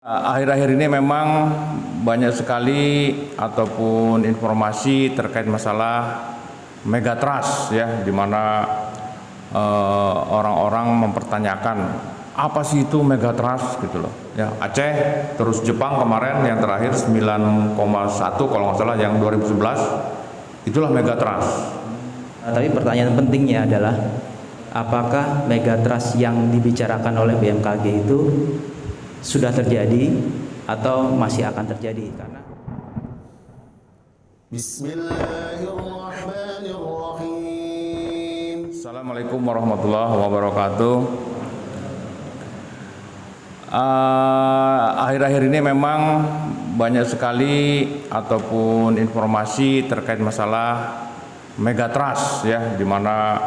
Akhir-akhir ini memang banyak sekali ataupun informasi terkait masalah megatrust ya, di mana orang-orang mempertanyakan apa sih itu megatrust gitu loh. Ya, Aceh terus Jepang kemarin yang terakhir 9,1 kalau nggak salah yang 2011 itulah megatrust. Tapi pertanyaan pentingnya adalah apakah megatrust yang dibicarakan oleh BMKG itu sudah terjadi atau masih akan terjadi? Karena Bismillahirrahmanirrahim. Assalamualaikum warahmatullahi wabarakatuh. Akhir-akhir ini memang banyak sekali ataupun informasi terkait masalah megatrust ya, di mana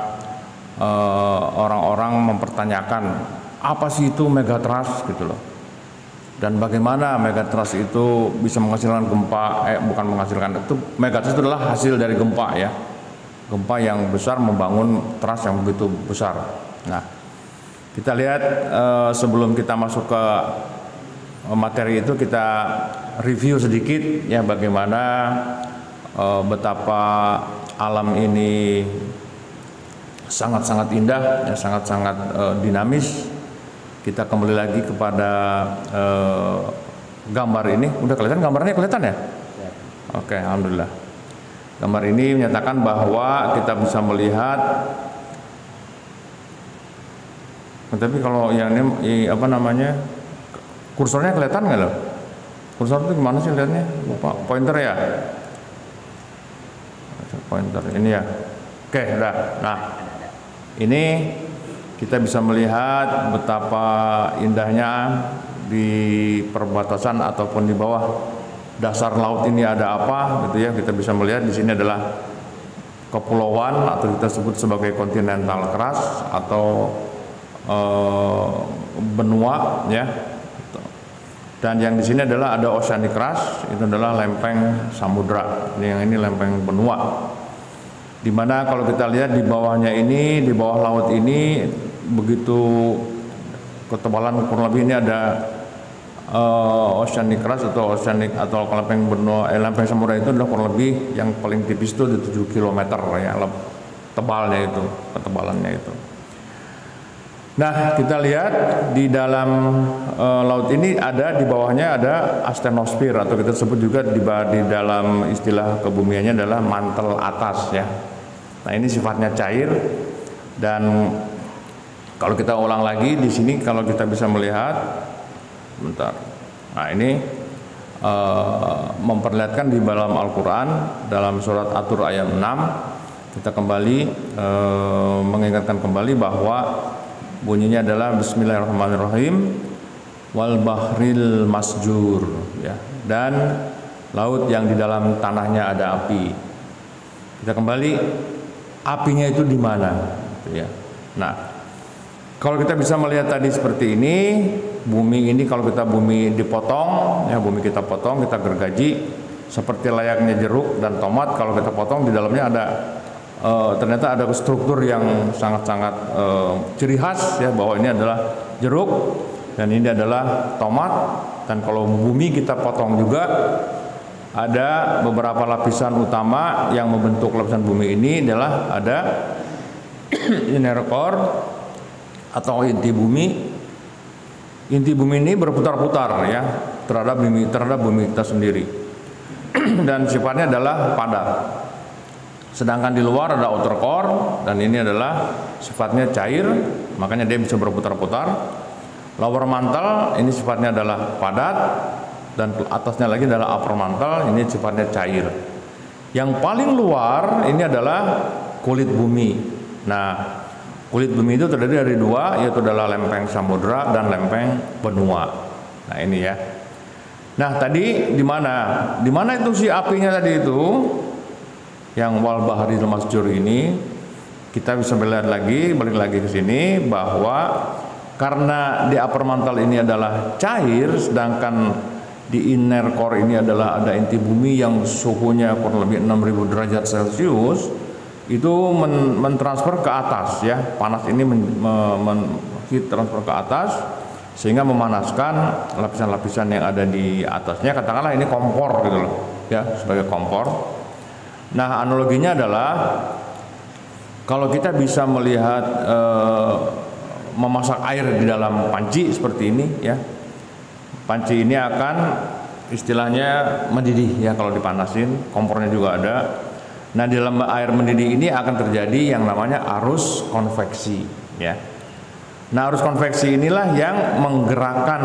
orang-orang mempertanyakan apa sih itu megatrust gitu loh. Dan bagaimana megatrust itu bisa menghasilkan gempa, bukan menghasilkan, itu megatrust itu adalah hasil dari gempa ya. Gempa yang besar membangun trust yang begitu besar. Nah, kita lihat sebelum kita masuk ke materi itu, kita review sedikit ya bagaimana betapa alam ini sangat-sangat indah, ya, sangat-sangat dinamis. Kita kembali lagi kepada gambar ini. Udah kelihatan gambarnya, kelihatan ya? Oke, alhamdulillah. Gambar ini menyatakan bahwa kita bisa melihat. Tapi kalau yang ini apa namanya, kursornya kelihatan nggak loh? Kursor itu gimana sih lihatnya? Lupa. Pointer ya? Pointer ini ya. Oke, udah. Nah, ini kita bisa melihat betapa indahnya di perbatasan ataupun di bawah dasar laut ini ada apa gitu ya. Kita bisa melihat di sini adalah kepulauan atau kita sebut sebagai continental crust atau benua ya. Dan yang di sini adalah ada oceanic crust, itu adalah lempeng samudra. Yang ini lempeng benua. Dimana kalau kita lihat di bawahnya ini, di bawah laut ini begitu ketebalan kurang lebih ini ada oceanic crust atau oceanic atau lempeng benua, lempeng samudra itu adalah kurang lebih yang paling tipis itu di 7 km ya, tebalnya itu, ketebalannya itu. Nah, kita lihat di dalam laut ini ada, di bawahnya ada astenosfer atau kita sebut juga di dalam istilah kebumiannya adalah mantel atas ya. Nah, ini sifatnya cair dan kalau kita ulang lagi di sini, kalau kita bisa melihat, bentar. Nah, ini memperlihatkan di dalam Al-Quran dalam surat At-Tur ayat 6 kita kembali mengingatkan kembali bahwa bunyinya adalah Bismillahirrahmanirrahim wal bahril masjur ya, dan laut yang di dalam tanahnya ada api. Kita kembali, apinya itu di mana ya. Nah, kalau kita bisa melihat tadi seperti ini, bumi ini kalau kita bumi dipotong ya, bumi kita potong, kita gergaji seperti layaknya jeruk dan tomat. Kalau kita potong di dalamnya ada ternyata ada struktur yang sangat-sangat ciri khas ya, bahwa ini adalah jeruk dan ini adalah tomat. Dan kalau bumi kita potong juga ada beberapa lapisan utama yang membentuk lapisan bumi ini, adalah ada inner core atau inti bumi. Inti bumi ini berputar-putar ya terhadap bumi kita sendiri dan sifatnya adalah padat. Sedangkan di luar ada outer core dan ini adalah sifatnya cair, makanya dia bisa berputar-putar. Lower mantle ini sifatnya adalah padat dan atasnya lagi adalah upper mantle, ini sifatnya cair. Yang paling luar ini adalah kulit bumi. Nah, kulit bumi itu terdiri dari dua, yaitu adalah lempeng samudra dan lempeng benua. Nah, ini ya. Nah, tadi di mana? Di mana itu si apinya tadi itu? Yang wal bahril masjur ini, kita bisa melihat lagi, balik lagi ke sini, bahwa karena di upper mantle ini adalah cair, sedangkan di inner core ini adalah ada inti bumi yang suhunya kurang lebih 6000 derajat Celcius, itu mentransfer ke atas ya, panas ini transfer ke atas sehingga memanaskan lapisan-lapisan yang ada di atasnya. Katakanlah ini kompor gitu loh, ya, sebagai kompor. Nah, analoginya adalah kalau kita bisa melihat memasak air di dalam panci seperti ini, ya, panci ini akan istilahnya mendidih, ya, kalau dipanasin, kompornya juga ada. Nah, di dalam air mendidih ini akan terjadi yang namanya arus konveksi, ya. Nah, arus konveksi inilah yang menggerakkan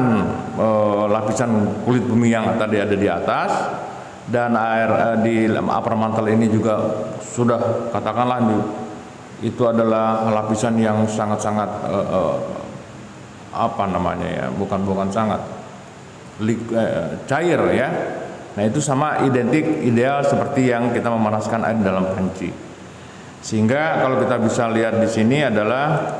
lapisan kulit bumi yang tadi ada di atas, dan air di upper mantle ini juga sudah, katakanlah itu adalah lapisan yang sangat-sangat apa namanya, ya, bukan sangat cair, ya. Nah, itu sama identik ideal seperti yang kita memanaskan air dalam panci. Sehingga kalau kita bisa lihat di sini adalah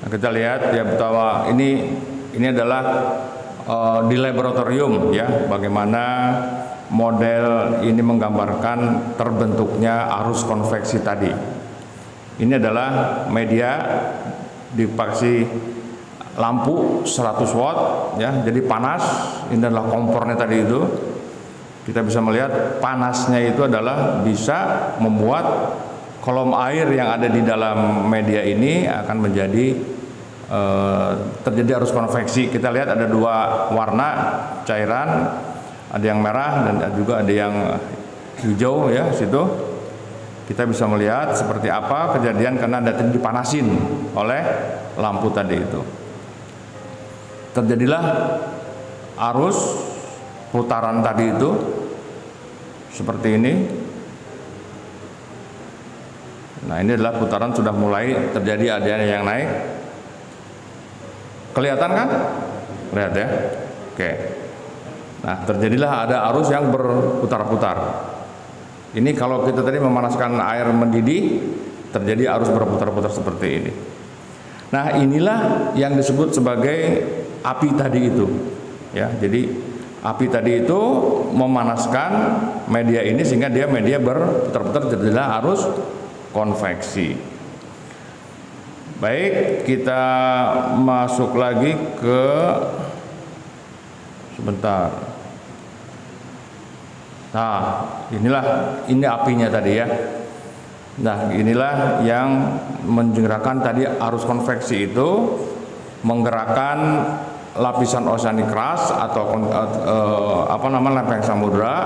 kita lihat, ya, bahwa ini adalah di laboratorium, ya, bagaimana model ini menggambarkan terbentuknya arus konveksi tadi. Ini adalah media dipakai lampu 100 watt, ya, jadi panas. Ini adalah kompornya tadi itu. Kita bisa melihat panasnya itu adalah bisa membuat kolom air yang ada di dalam media ini akan menjadi terjadi arus konveksi. Kita lihat ada dua warna cairan, ada yang merah dan juga ada yang hijau, ya, situ. Kita bisa melihat seperti apa kejadian karena data dipanasin oleh lampu tadi itu. Terjadilah arus putaran tadi itu seperti ini. Nah, ini adalah putaran sudah mulai terjadi, ada yang naik. Kelihatan kan? Lihat, ya. Oke. Nah, terjadilah ada arus yang berputar-putar. Ini kalau kita tadi memanaskan air mendidih, terjadi arus berputar-putar seperti ini. Nah, inilah yang disebut sebagai api tadi itu, ya. Jadi api tadi itu memanaskan media ini sehingga dia media berputar-putar, terjadilah arus konveksi. Baik, kita masuk lagi ke sebentar. Nah, ini apinya tadi, ya. Nah, inilah yang menggerakkan tadi arus konveksi itu, menggerakkan lapisan oseanik keras atau lempeng samudra,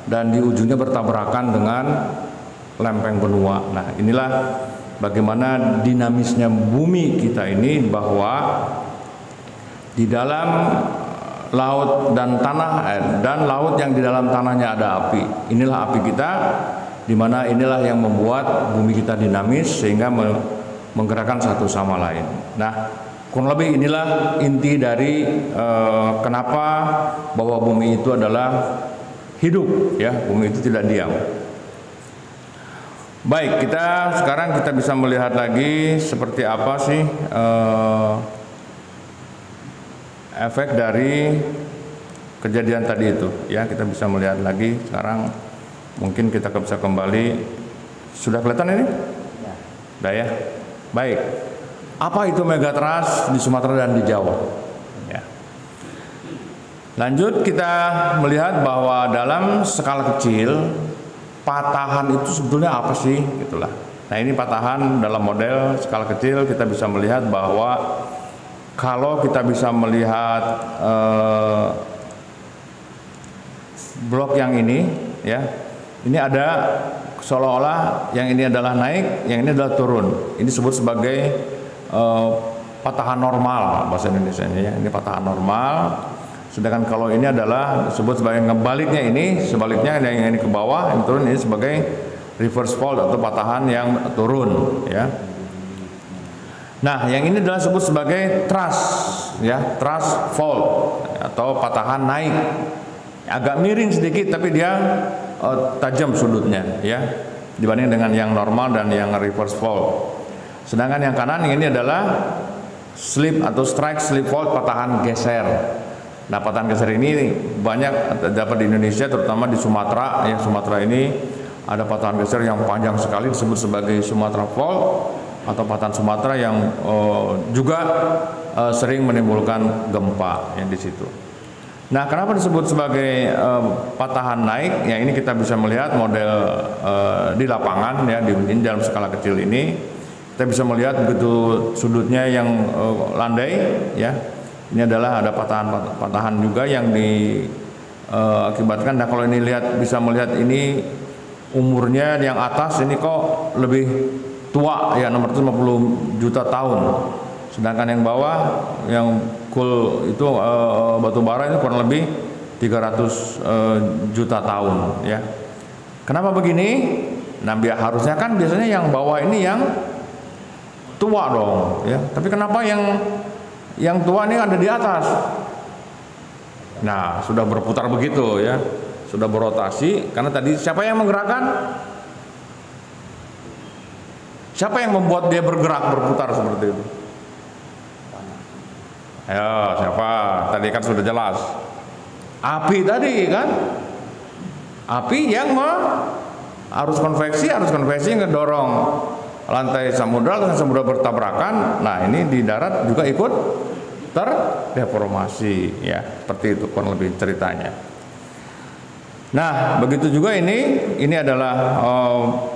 dan di ujungnya bertabrakan dengan lempeng benua. Nah, inilah bagaimana dinamisnya bumi kita ini, bahwa di dalam laut dan tanah, dan laut yang di dalam tanahnya ada api. Inilah api kita, di mana inilah yang membuat bumi kita dinamis sehingga menggerakkan satu sama lain. Nah, kurang lebih inilah inti dari kenapa bahwa bumi itu adalah hidup, ya, bumi itu tidak diam. Baik, sekarang kita bisa melihat lagi seperti apa sih efek dari kejadian tadi itu, ya. Kita bisa melihat lagi sekarang, mungkin kita bisa kembali. Sudah kelihatan ini? Sudah, ya. Baik, apa itu megatrust di Sumatera dan di Jawa, ya. Lanjut, kita melihat bahwa dalam skala kecil patahan itu sebetulnya apa sih, gitulah. Nah, ini patahan dalam model skala kecil. Kita bisa melihat bahwa kalau kita bisa melihat blok yang ini, ya, ini ada seolah-olah yang ini adalah naik, yang ini adalah turun. Ini disebut sebagai patahan normal bahasa Indonesianya, ya. Ini patahan normal. Sedangkan kalau ini adalah disebut sebagai ngebaliknya, ini sebaliknya, yang ini ke bawah, yang turun, ini sebagai reverse fault atau patahan yang turun, ya. Nah, yang ini adalah disebut sebagai thrust, ya, thrust fault atau patahan naik. Agak miring sedikit tapi dia tajam sudutnya, ya, dibanding dengan yang normal dan yang reverse fault. Sedangkan yang kanan ini adalah slip atau strike slip fault, patahan geser. Nah, patahan geser ini banyak dapat di Indonesia, terutama di Sumatera. Ya, Sumatera ini ada patahan geser yang panjang sekali disebut sebagai Sumatra Fault atau patahan Sumatera yang juga sering menimbulkan gempa yang di situ. Nah, kenapa disebut sebagai patahan naik? Ya, ini kita bisa melihat model di lapangan ya, di dalam skala kecil ini kita bisa melihat begitu sudutnya yang landai ya. Ini adalah ada patahan juga yang diakibatkan. Nah, kalau ini lihat, bisa melihat ini umurnya yang atas ini kok lebih tua ya, 650 juta tahun. Sedangkan yang bawah yang cool itu batu bara itu kurang lebih 300 juta tahun ya. Kenapa begini? Nah, harusnya kan biasanya yang bawah ini yang tua dong ya. Tapi kenapa yang tua ini ada di atas? Nah, sudah berputar begitu ya, sudah berotasi. Karena tadi siapa yang menggerakkan? Siapa yang membuat dia bergerak, berputar seperti itu? Ayo, siapa? Tadi kan sudah jelas. Api tadi kan? Api yang arus konveksi ngedorong lantai samudra bertabrakan. Nah, ini di darat juga ikut terdeformasi ya, seperti itu kurang lebih ceritanya. Nah, begitu juga ini adalah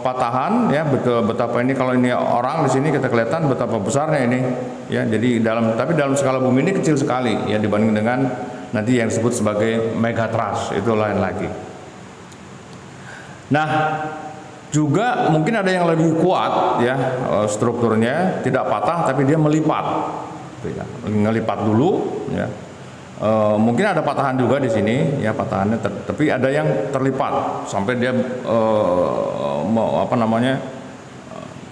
patahan ya, betul betapa ini, kalau ini orang di sini kita kelihatan betapa besarnya ini ya. Jadi tapi dalam skala bumi ini kecil sekali ya dibanding dengan nanti yang disebut sebagai megatrust, itu lain lagi. Nah, juga mungkin ada yang lebih kuat ya, strukturnya tidak patah tapi dia melipat, ya, ngelipat dulu ya. Mungkin ada patahan juga di sini ya, patahannya tapi ada yang terlipat sampai dia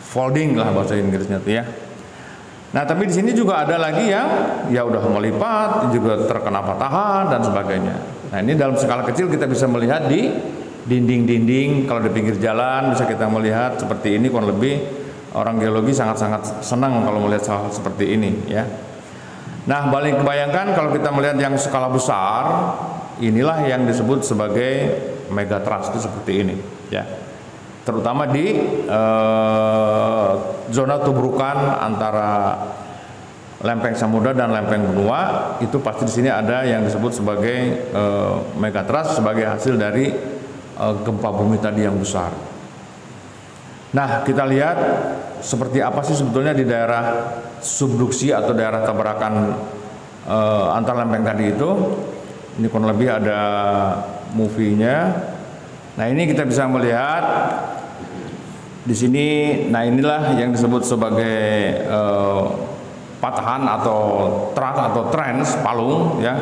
folding lah bahasa Inggrisnya tuh ya. Nah, tapi di sini juga ada lagi yang ya udah melipat juga terkena patahan dan sebagainya. Nah, ini dalam skala kecil kita bisa melihat di dinding-dinding, kalau di pinggir jalan bisa kita melihat seperti ini. Kurang lebih orang geologi sangat-sangat senang kalau melihat hal seperti ini ya. Nah, bayangkan kalau kita melihat yang skala besar, inilah yang disebut sebagai megatrust, itu seperti ini ya. Terutama di zona tubrukan antara lempeng samudra dan lempeng benua, itu pasti di sini ada yang disebut sebagai megatrust sebagai hasil dari gempa bumi tadi yang besar. Nah, kita lihat seperti apa sih sebetulnya di daerah subduksi atau daerah tabrakan antar lempeng tadi itu. Ini kurang lebih ada movie-nya. Nah, ini kita bisa melihat di sini. Nah, inilah yang disebut sebagai patahan atau trans palung ya.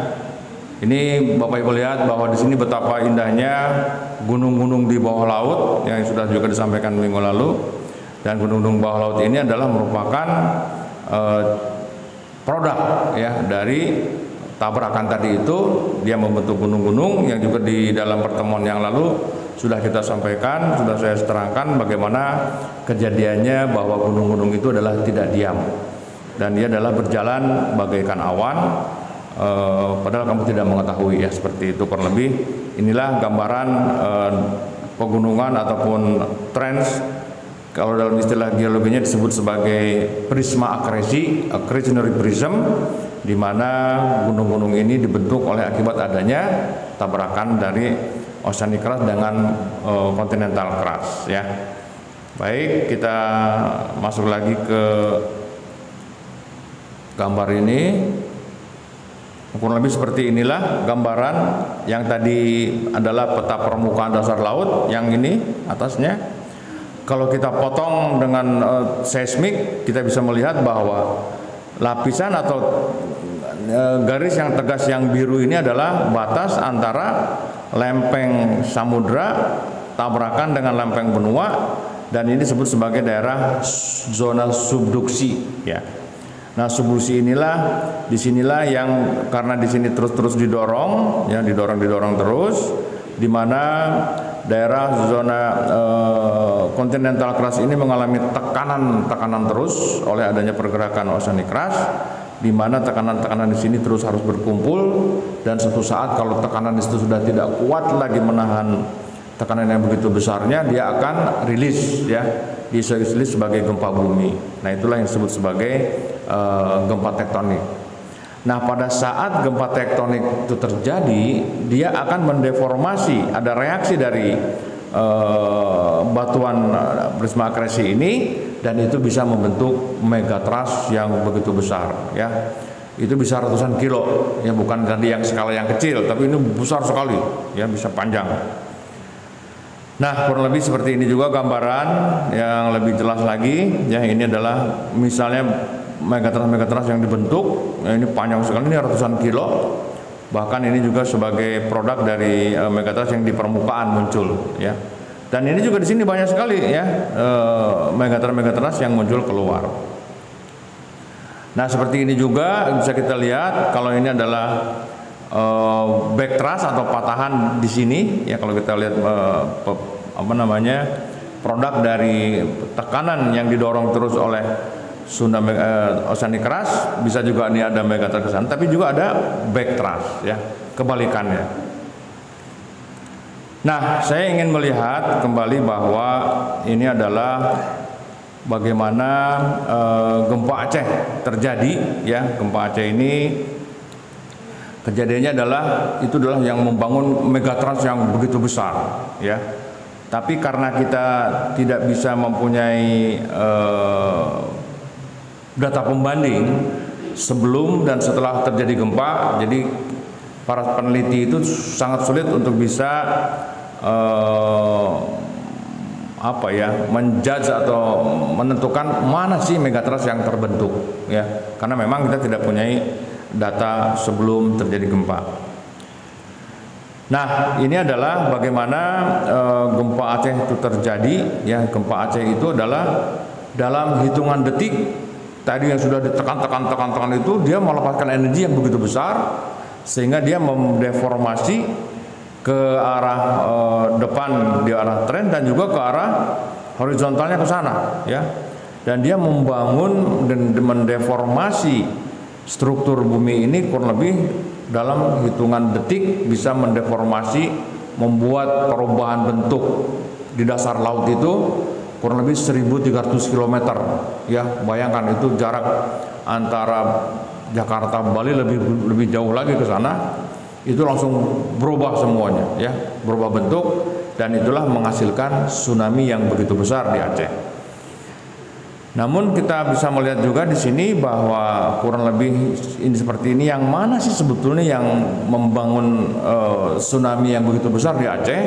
Ini Bapak Ibu lihat bahwa di sini betapa indahnya gunung-gunung di bawah laut yang sudah juga disampaikan minggu lalu. Dan gunung-gunung bawah laut ini adalah merupakan produk ya dari tabrakan tadi itu. Dia membentuk gunung-gunung yang juga di dalam pertemuan yang lalu sudah kita sampaikan, sudah saya terangkan bagaimana kejadiannya bahwa gunung-gunung itu adalah tidak diam dan dia adalah berjalan bagaikan awan. Padahal kamu tidak mengetahui ya, seperti itu kurang lebih. Inilah gambaran pegunungan ataupun trends. Kalau dalam istilah geologinya disebut sebagai prisma akresi, accretionary prism, di mana gunung-gunung ini dibentuk oleh akibat adanya tabrakan dari oceanic crust dengan continental crust ya. Baik, kita masuk lagi ke gambar ini. Kurang lebih seperti inilah gambaran yang tadi adalah peta permukaan dasar laut, yang ini atasnya. Kalau kita potong dengan seismik, kita bisa melihat bahwa lapisan atau garis yang tegas yang biru ini adalah batas antara lempeng samudra tabrakan dengan lempeng benua, dan ini disebut sebagai daerah zona subduksi ya. Nah, subduksi inilah, disinilah yang karena di sini terus didorong ya, didorong terus, di mana daerah zona continental crust ini mengalami tekanan terus oleh adanya pergerakan oceanic crust, di mana tekanan-tekanan di sini terus harus berkumpul, dan suatu saat kalau tekanan di situ sudah tidak kuat lagi menahan tekanan yang begitu besarnya, dia akan rilis ya, rilis sebagai gempa bumi. Nah, itulah yang disebut sebagai gempa tektonik. Nah, pada saat gempa tektonik itu terjadi, dia akan mendeformasi, ada reaksi dari batuan prisma akresi ini, dan itu bisa membentuk megatrust yang begitu besar ya. Itu bisa ratusan kilo ya, bukan tadi yang skala yang kecil, tapi ini besar sekali ya, bisa panjang. Nah, kurang lebih seperti ini juga gambaran yang lebih jelas lagi ya. Ini adalah misalnya megatrust yang dibentuk ya, ini panjang sekali, ini ratusan kilo. Bahkan ini juga sebagai produk dari megatrust yang di permukaan muncul ya. Dan ini juga di sini banyak sekali ya megatrust yang muncul keluar. Nah, seperti ini juga bisa kita lihat kalau ini adalah backtrust atau patahan di sini ya. Kalau kita lihat produk dari tekanan yang didorong terus oleh tsunami oceanic crust, bisa juga ini ada megatrust ke sana, tapi juga ada backtrust ya, kebalikannya. Nah, saya ingin melihat kembali bahwa ini adalah bagaimana gempa Aceh terjadi ya. Gempa Aceh ini kejadiannya adalah yang membangun megatrust yang begitu besar ya. Tapi karena kita tidak bisa mempunyai data pembanding sebelum dan setelah terjadi gempa, jadi para peneliti itu sangat sulit untuk bisa menjudge atau menentukan mana sih megatrust yang terbentuk ya, karena memang kita tidak punya data sebelum terjadi gempa. Nah, ini adalah bagaimana gempa Aceh itu terjadi ya. Gempa Aceh itu adalah dalam hitungan detik, tadi yang sudah ditekan itu dia melepaskan energi yang begitu besar sehingga dia mendeformasi ke arah depan, di arah tren, dan juga ke arah horizontalnya ke sana ya. Dan dia membangun dan mendeformasi struktur bumi ini kurang lebih dalam hitungan detik, bisa mendeformasi, membuat perubahan bentuk di dasar laut itu kurang lebih 1.300 km ya. Bayangkan itu jarak antara Jakarta Bali lebih jauh lagi ke sana, itu langsung berubah semuanya ya, berubah bentuk, dan itulah menghasilkan tsunami yang begitu besar di Aceh. Namun kita bisa melihat juga di sini bahwa kurang lebih ini seperti ini, yang mana sih sebetulnya yang membangun tsunami yang begitu besar di Aceh?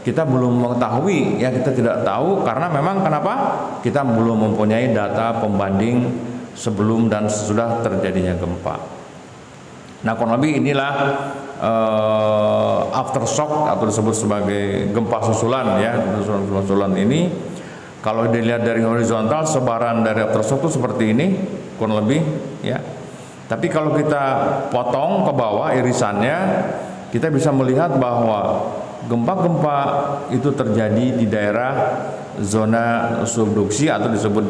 Kita belum mengetahui ya, kita tidak tahu karena memang kenapa? Kita belum mempunyai data pembanding sebelum dan sesudah terjadinya gempa. Nah, kurang lebih inilah aftershock atau disebut sebagai gempa susulan ya. Susulan ini kalau dilihat dari horizontal, sebaran dari aftershock itu seperti ini kurang lebih ya. Tapi kalau kita potong ke bawah irisannya, kita bisa melihat bahwa gempa-gempa itu terjadi di daerah zona subduksi atau disebut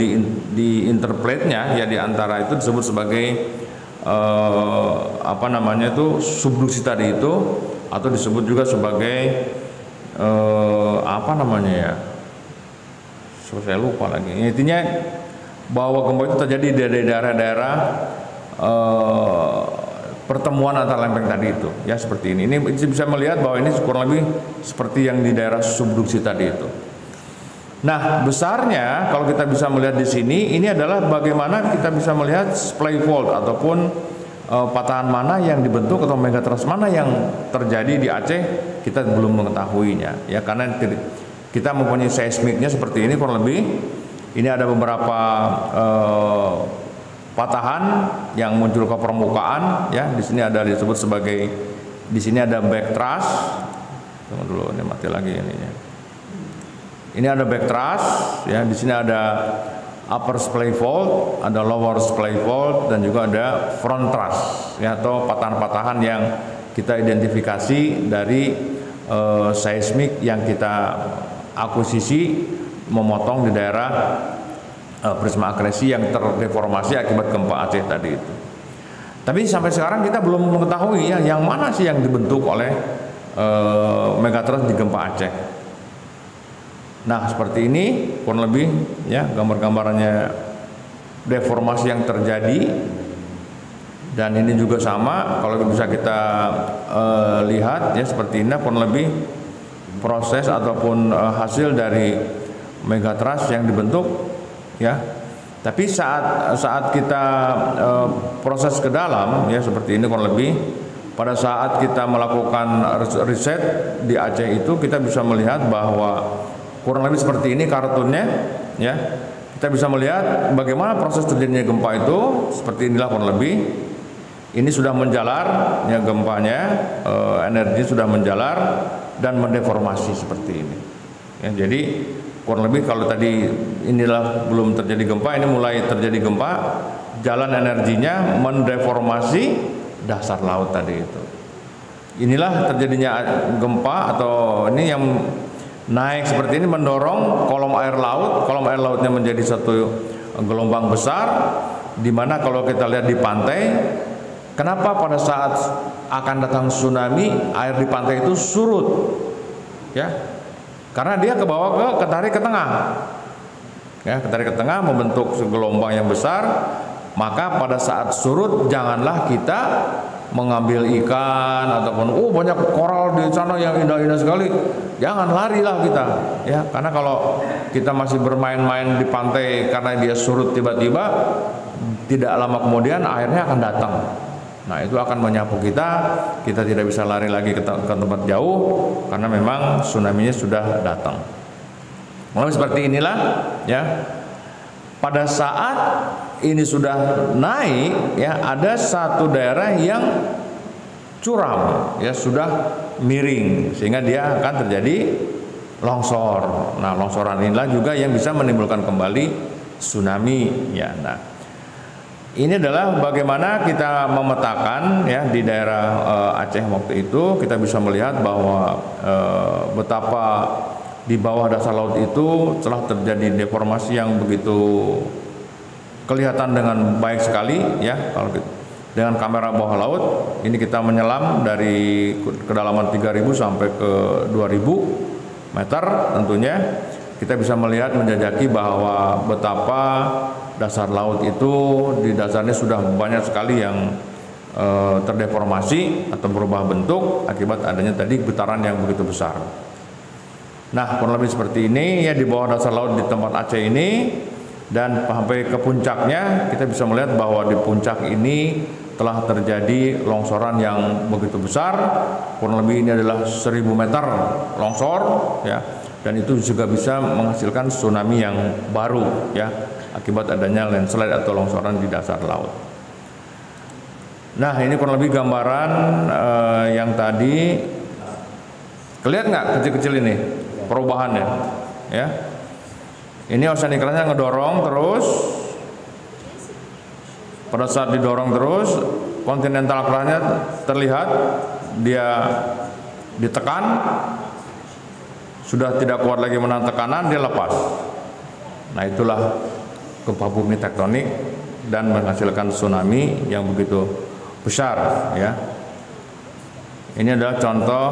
di interplate-nya ya, di antara itu disebut sebagai subduksi tadi itu, atau disebut juga sebagai saya lupa lagi. Intinya bahwa gempa itu terjadi dari daerah-daerah pertemuan antara lempeng tadi itu ya, seperti ini. Ini bisa melihat bahwa ini kurang lebih seperti yang di daerah subduksi tadi itu. Nah, besarnya kalau kita bisa melihat di sini, ini adalah bagaimana kita bisa melihat splay fault ataupun patahan mana yang dibentuk atau megatrust mana yang terjadi di Aceh, kita belum mengetahuinya ya, karena kita mempunyai seismiknya seperti ini kurang lebih. Ini ada beberapa patahan yang muncul ke permukaan ya. Di sini ada disebut sebagai, di sini ada backtrust. Tunggu dulu, ini mati lagi ininya. Ini ada backtrust ya, di sini ada upper splay fault, ada lower splay fault, dan juga ada front thrust ya, atau patahan-patahan yang kita identifikasi dari seismik yang kita akuisisi memotong di daerah prisma akresi yang terdeformasi akibat gempa Aceh tadi itu. Tapi sampai sekarang kita belum mengetahui ya yang mana sih yang dibentuk oleh megatrust di gempa Aceh. Nah, seperti ini kurang lebih ya gambar-gambarannya deformasi yang terjadi. Dan ini juga sama kalau bisa kita lihat ya seperti ini kurang lebih proses ataupun hasil dari megatrust yang dibentuk ya. Tapi saat kita proses ke dalam ya seperti ini kurang lebih, pada saat kita melakukan riset di Aceh itu kita bisa melihat bahwa kurang lebih seperti ini kartunnya ya. Kita bisa melihat bagaimana proses terjadinya gempa itu, seperti inilah kurang lebih. Ini sudah menjalar ya gempanya, energi sudah menjalar dan mendeformasi seperti ini. Ya, jadi kurang lebih kalau tadi inilah belum terjadi gempa, ini mulai terjadi gempa, jalan energinya mendeformasi dasar laut tadi itu. Inilah terjadinya gempa atau ini yang naik seperti ini mendorong kolom air lautnya menjadi satu gelombang besar, di mana kalau kita lihat di pantai, kenapa pada saat akan datang tsunami air di pantai itu surut, ya? Karena dia ke bawah ketarik ke tengah, ya ketarik ke tengah membentuk gelombang yang besar. Maka pada saat surut janganlah kita mengambil ikan ataupun banyak koral di sana yang indah-indah sekali. Jangan larilah kita, ya karena kalau kita masih bermain-main di pantai karena dia surut tiba-tiba, tidak lama kemudian airnya akan datang. Nah itu akan menyapu kita tidak bisa lari lagi ke tempat jauh karena memang tsunami-nya sudah datang. Mulai seperti inilah ya. Pada saat ini sudah naik ya, ada satu daerah yang curam ya, sudah miring sehingga dia akan terjadi longsor. Nah, longsoran inilah juga yang bisa menimbulkan kembali tsunami ya. Nah, ini adalah bagaimana kita memetakan ya di daerah Aceh waktu itu. Kita bisa melihat bahwa betapa di bawah dasar laut itu telah terjadi deformasi yang begitu kelihatan dengan baik sekali ya. Kalau dengan kamera bawah laut ini kita menyelam dari kedalaman 3000 sampai ke 2000 meter tentunya, kita bisa melihat menjajaki bahwa betapa dasar laut itu di dasarnya sudah banyak sekali yang terdeformasi atau berubah bentuk akibat adanya tadi getaran yang begitu besar. Nah, kurang lebih seperti ini ya di bawah dasar laut di tempat Aceh ini, dan sampai ke puncaknya kita bisa melihat bahwa di puncak ini telah terjadi longsoran yang begitu besar. Kurang lebih ini adalah 1000 meter longsor ya, dan itu juga bisa menghasilkan tsunami yang baru ya akibat adanya landslide atau longsoran di dasar laut. Nah, ini kurang lebih gambaran yang tadi. Kelihatan nggak kecil-kecil ini perubahannya? Ya, ini oceanic-nya ngedorong terus. Pada saat didorong terus, continental crust-nya terlihat dia ditekan, sudah tidak kuat lagi menahan tekanan, dia lepas. Nah, itulah gempa bumi tektonik dan menghasilkan tsunami yang begitu besar ya. Ini adalah contoh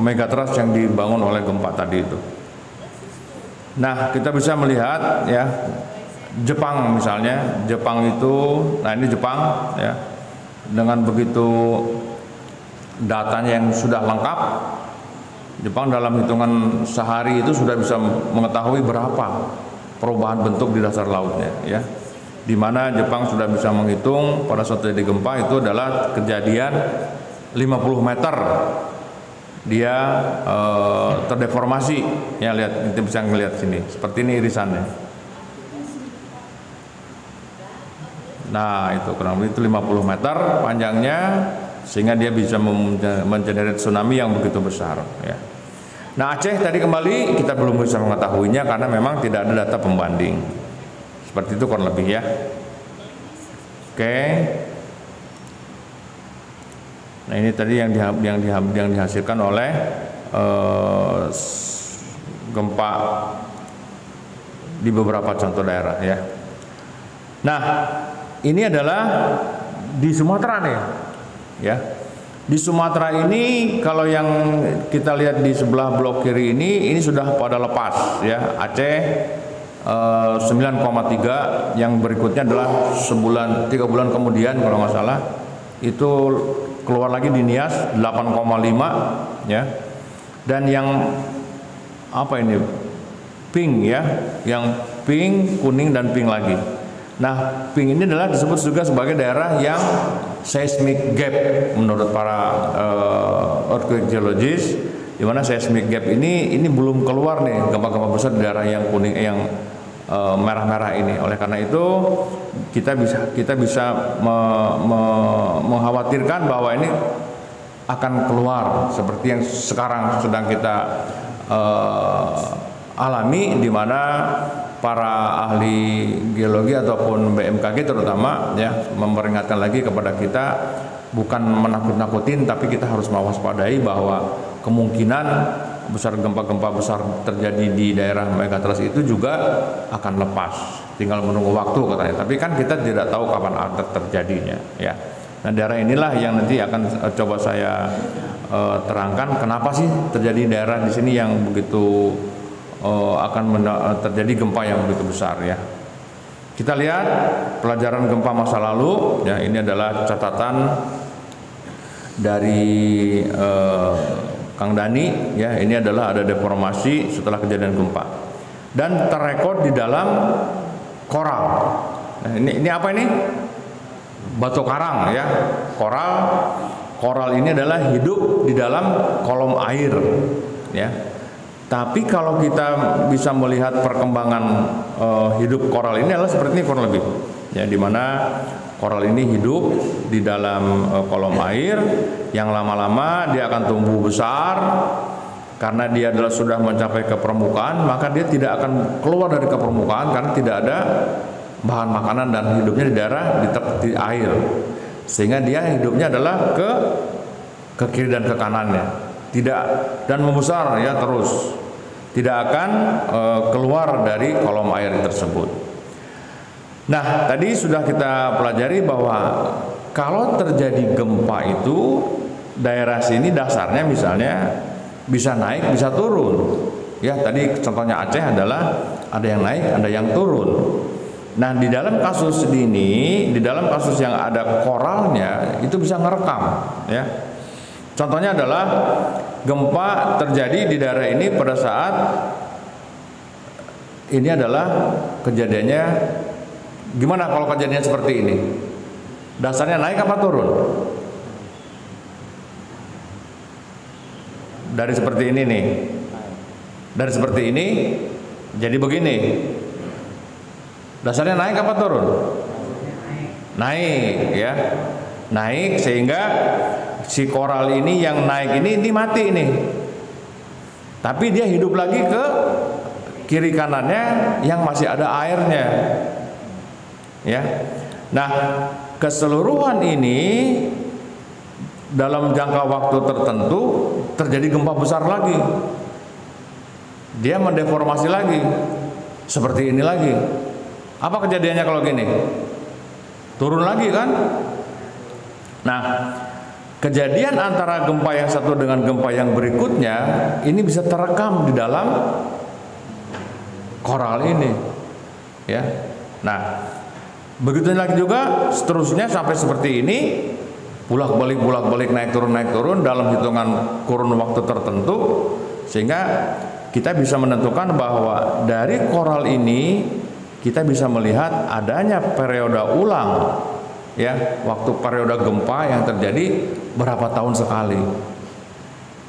megatrust yang dibangun oleh gempa tadi itu. Nah, kita bisa melihat ya Jepang misalnya, Jepang itu, nah ini Jepang ya, dengan begitu datanya yang sudah lengkap, Jepang dalam hitungan sehari itu sudah bisa mengetahui berapa perubahan bentuk di dasar lautnya ya. Di mana Jepang sudah bisa menghitung pada saat terjadi gempa itu adalah kejadian 50 meter dia terdeformasi ya, lihat, kita bisa ngelihat sini seperti ini irisannya. Nah, itu kurang lebih itu 50 meter panjangnya, sehingga dia bisa mengenerate tsunami yang begitu besar ya. Nah, Aceh tadi kembali kita belum bisa mengetahuinya karena memang tidak ada data pembanding. Seperti itu kurang lebih ya. Oke. Nah, ini tadi yang dihasilkan oleh gempa di beberapa contoh daerah ya. Nah, ini adalah di Sumatera nih, ya. Di Sumatera ini kalau yang kita lihat di sebelah blok kiri ini sudah pada lepas, ya. Aceh 9,3, yang berikutnya adalah 3 bulan kemudian kalau nggak salah itu keluar lagi di Nias 8,5, ya. Dan yang apa ini, pink, ya, yang pink, kuning, dan pink lagi. Nah, pink ini adalah disebut juga sebagai daerah yang seismic gap menurut para earthquake geologist, di mana seismic gap ini belum keluar nih gempa-gempa besar di daerah yang kuning, yang merah-merah ini. Oleh karena itu kita bisa mengkhawatirkan bahwa ini akan keluar seperti yang sekarang sedang kita alami, di mana para ahli geologi ataupun BMKG terutama, ya, memperingatkan lagi kepada kita, bukan menakut-nakutin, tapi kita harus mewaspadai bahwa kemungkinan besar gempa-gempa besar terjadi di daerah megatrust itu juga akan lepas, tinggal menunggu waktu katanya. Tapi kan kita tidak tahu kapan terjadinya, ya. Nah, daerah inilah yang nanti akan coba saya terangkan kenapa sih terjadi daerah di sini yang begitu akan terjadi gempa yang begitu besar, ya. Kita lihat pelajaran gempa masa lalu, ya. Ini adalah catatan dari Kang Dani, ya. Ini adalah ada deformasi setelah kejadian gempa dan terrekod di dalam koral. Nah, ini apa ini? Batu karang, ya. Koral ini adalah hidup di dalam kolom air, ya. Tapi kalau kita bisa melihat perkembangan hidup koral ini adalah seperti ini kurang lebih, ya, di mana koral ini hidup di dalam kolom air, yang lama-lama dia akan tumbuh besar karena dia adalah sudah mencapai ke permukaan, maka dia tidak akan keluar dari ke permukaan karena tidak ada bahan makanan dan hidupnya di daerah di air, sehingga dia hidupnya adalah ke kiri dan ke kanannya. Tidak, dan membesar, ya, terus tidak akan keluar dari kolom air tersebut. Nah, tadi sudah kita pelajari bahwa kalau terjadi gempa itu daerah sini dasarnya misalnya bisa naik bisa turun, ya. Tadi contohnya Aceh adalah ada yang naik ada yang turun. Nah, di dalam kasus ini, di dalam kasus yang ada koralnya itu bisa ngerekam, ya. Contohnya adalah gempa terjadi di daerah ini pada saat ini adalah kejadiannya. Gimana kalau kejadiannya seperti ini? Dasarnya naik apa turun? Dari seperti ini nih. Dari seperti ini jadi begini. Dasarnya naik apa turun? Naik, ya. Naik, sehingga si koral ini yang naik ini mati nih. Tapi dia hidup lagi ke kiri kanannya yang masih ada airnya, ya. Nah, keseluruhan ini dalam jangka waktu tertentu terjadi gempa besar lagi. Dia mendeformasi lagi seperti ini lagi. Apa kejadiannya kalau gini? Turun lagi kan? Nah, kejadian antara gempa yang satu dengan gempa yang berikutnya ini bisa terekam di dalam koral ini, ya. Nah, begitu lagi juga seterusnya sampai seperti ini, bolak-balik naik turun dalam hitungan kurun waktu tertentu, sehingga kita bisa menentukan bahwa dari koral ini kita bisa melihat adanya periode ulang, ya, waktu periode gempa yang terjadi berapa tahun sekali.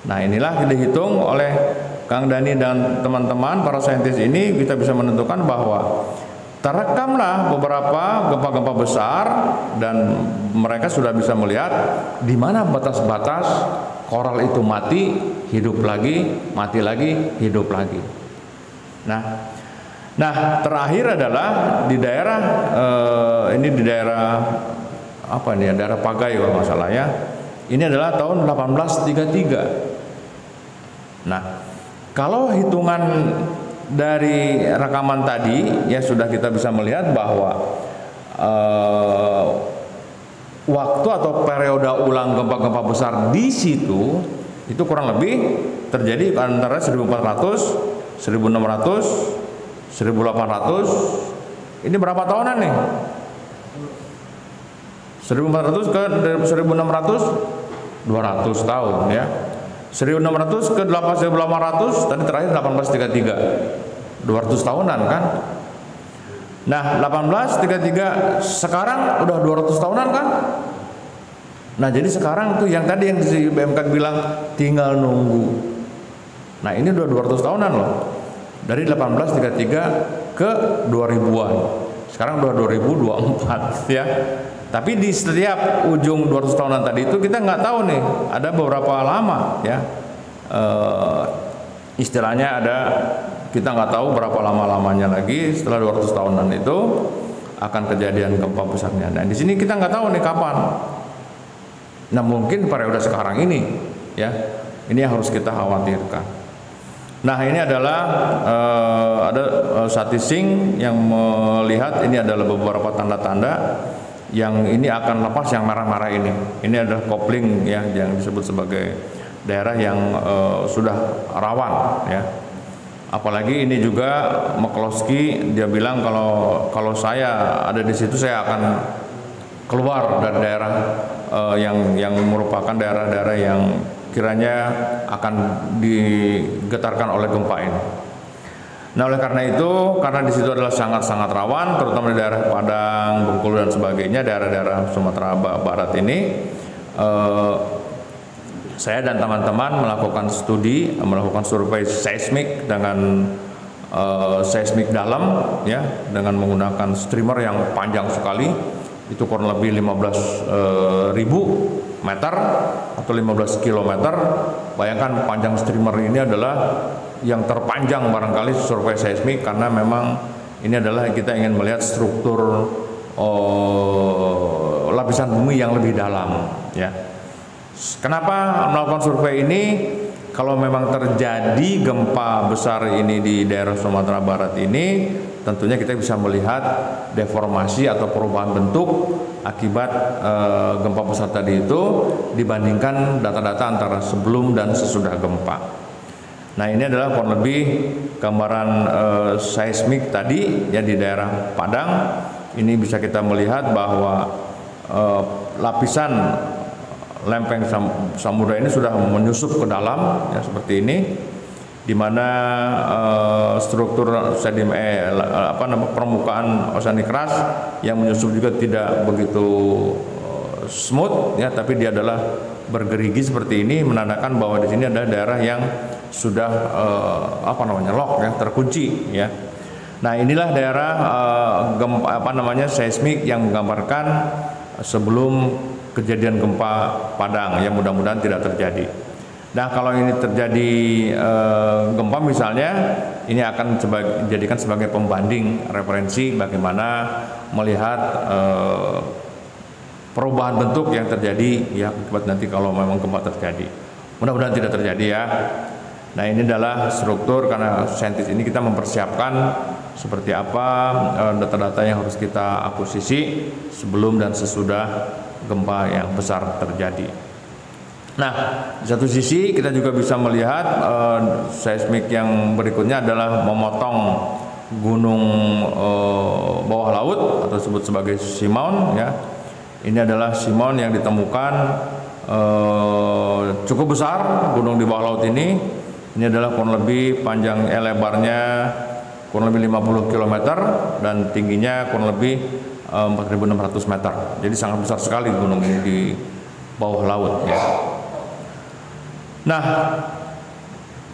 Nah, inilah dihitung oleh Kang Dani dan teman-teman para saintis ini, kita bisa menentukan bahwa terekamlah beberapa gempa-gempa besar dan mereka sudah bisa melihat di mana batas-batas koral itu mati, hidup lagi, mati lagi, hidup lagi. Nah, terakhir adalah di daerah ini di daerah apa nih? Daerah Pagai kalau nggak salah, ya. Ini adalah tahun 1833. Nah, kalau hitungan dari rekaman tadi, ya, sudah kita bisa melihat bahwa waktu atau periode ulang gempa-gempa besar di situ itu kurang lebih terjadi antara 1400, 1600, 1800. Ini berapa tahunan nih? 1400 ke 1600 200 tahun ya. 1600 ke 1800 tadi terakhir 1833. 200 tahunan kan? Nah, 1833 sekarang udah 200 tahunan kan? Nah, jadi sekarang tuh yang tadi yang si BMKG bilang tinggal nunggu. Nah, ini udah 200 tahunan loh. Dari 1833 ke 2000-an. Sekarang udah 2024 ya. Tapi di setiap ujung 200 tahunan tadi itu kita nggak tahu nih, ada beberapa lama ya. Istilahnya ada, kita nggak tahu berapa lama-lamanya lagi setelah 200 tahunan itu akan kejadian gempa besarnya. Nah, di sini kita nggak tahu nih kapan. Nah, mungkin periode sekarang ini ya, ini yang harus kita khawatirkan. Nah, ini adalah ada statistik yang melihat ini adalah beberapa tanda-tanda yang ini akan lepas yang merah-merah ini. Ini adalah kopling ya, yang disebut sebagai daerah yang sudah rawan ya. Apalagi ini juga McCloskey dia bilang kalau saya ada di situ saya akan keluar dari daerah yang merupakan daerah-daerah yang kiranya akan digetarkan oleh gempa ini. Nah, oleh karena itu, karena di situ adalah sangat-sangat rawan, terutama di daerah Padang, Bengkulu dan sebagainya, daerah-daerah Sumatera Barat ini, saya dan teman-teman melakukan studi, melakukan survei seismik dengan seismik dalam, ya, dengan menggunakan streamer yang panjang sekali. Itu kurang lebih 15.000 meter atau 15 kilometer. Bayangkan panjang streamer ini adalah yang terpanjang barangkali survei seismik, karena memang ini adalah kita ingin melihat struktur lapisan bumi yang lebih dalam ya. Kenapa melakukan survei ini? Kalau memang terjadi gempa besar ini di daerah Sumatera Barat ini, tentunya kita bisa melihat deformasi atau perubahan bentuk akibat gempa besar tadi itu dibandingkan data-data antara sebelum dan sesudah gempa. Nah, ini adalah kurang lebih gambaran seismik tadi ya di daerah Padang. Ini bisa kita melihat bahwa lapisan lempeng samudra ini sudah menyusup ke dalam ya, seperti ini, di mana struktur sedimen permukaan oseanik keras yang menyusup juga tidak begitu smooth ya, tapi dia adalah bergerigi seperti ini, menandakan bahwa di sini ada daerah yang sudah lock ya, terkunci ya. Nah, inilah daerah seismik yang menggambarkan sebelum kejadian gempa Padang, yang mudah-mudahan tidak terjadi. Nah, kalau ini terjadi gempa misalnya, ini akan dijadikan sebagai pembanding referensi bagaimana melihat perubahan bentuk yang terjadi ya akibat nanti kalau memang gempa terjadi. Mudah-mudahan tidak terjadi ya. Nah, ini adalah struktur, karena saintis ini kita mempersiapkan seperti apa data-data yang harus kita akuisisi sebelum dan sesudah gempa yang besar terjadi. Nah, di satu sisi kita juga bisa melihat seismik yang berikutnya adalah memotong gunung bawah laut atau disebut sebagai seamound ya. Ini adalah seamound yang ditemukan cukup besar, gunung di bawah laut ini. Ini adalah kurang lebih panjang lebarnya kurang lebih 50 km dan tingginya kurang lebih 4.600 meter. Jadi sangat besar sekali gunung ini di bawah laut ya. Nah,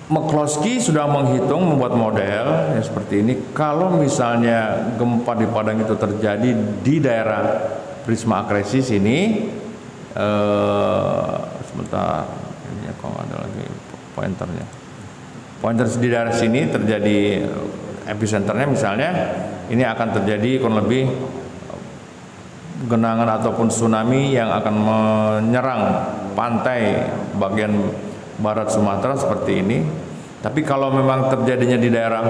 McCloskey sudah menghitung, membuat model ya seperti ini. Kalau misalnya gempa di Padang itu terjadi di daerah Prisma Akresis ini, sebentar, ini kalau ada lagi pointernya. Pointer di daerah sini terjadi epicenternya misalnya, ini akan terjadi kurang lebih genangan ataupun tsunami yang akan menyerang pantai bagian barat Sumatera seperti ini. Tapi kalau memang terjadinya di daerah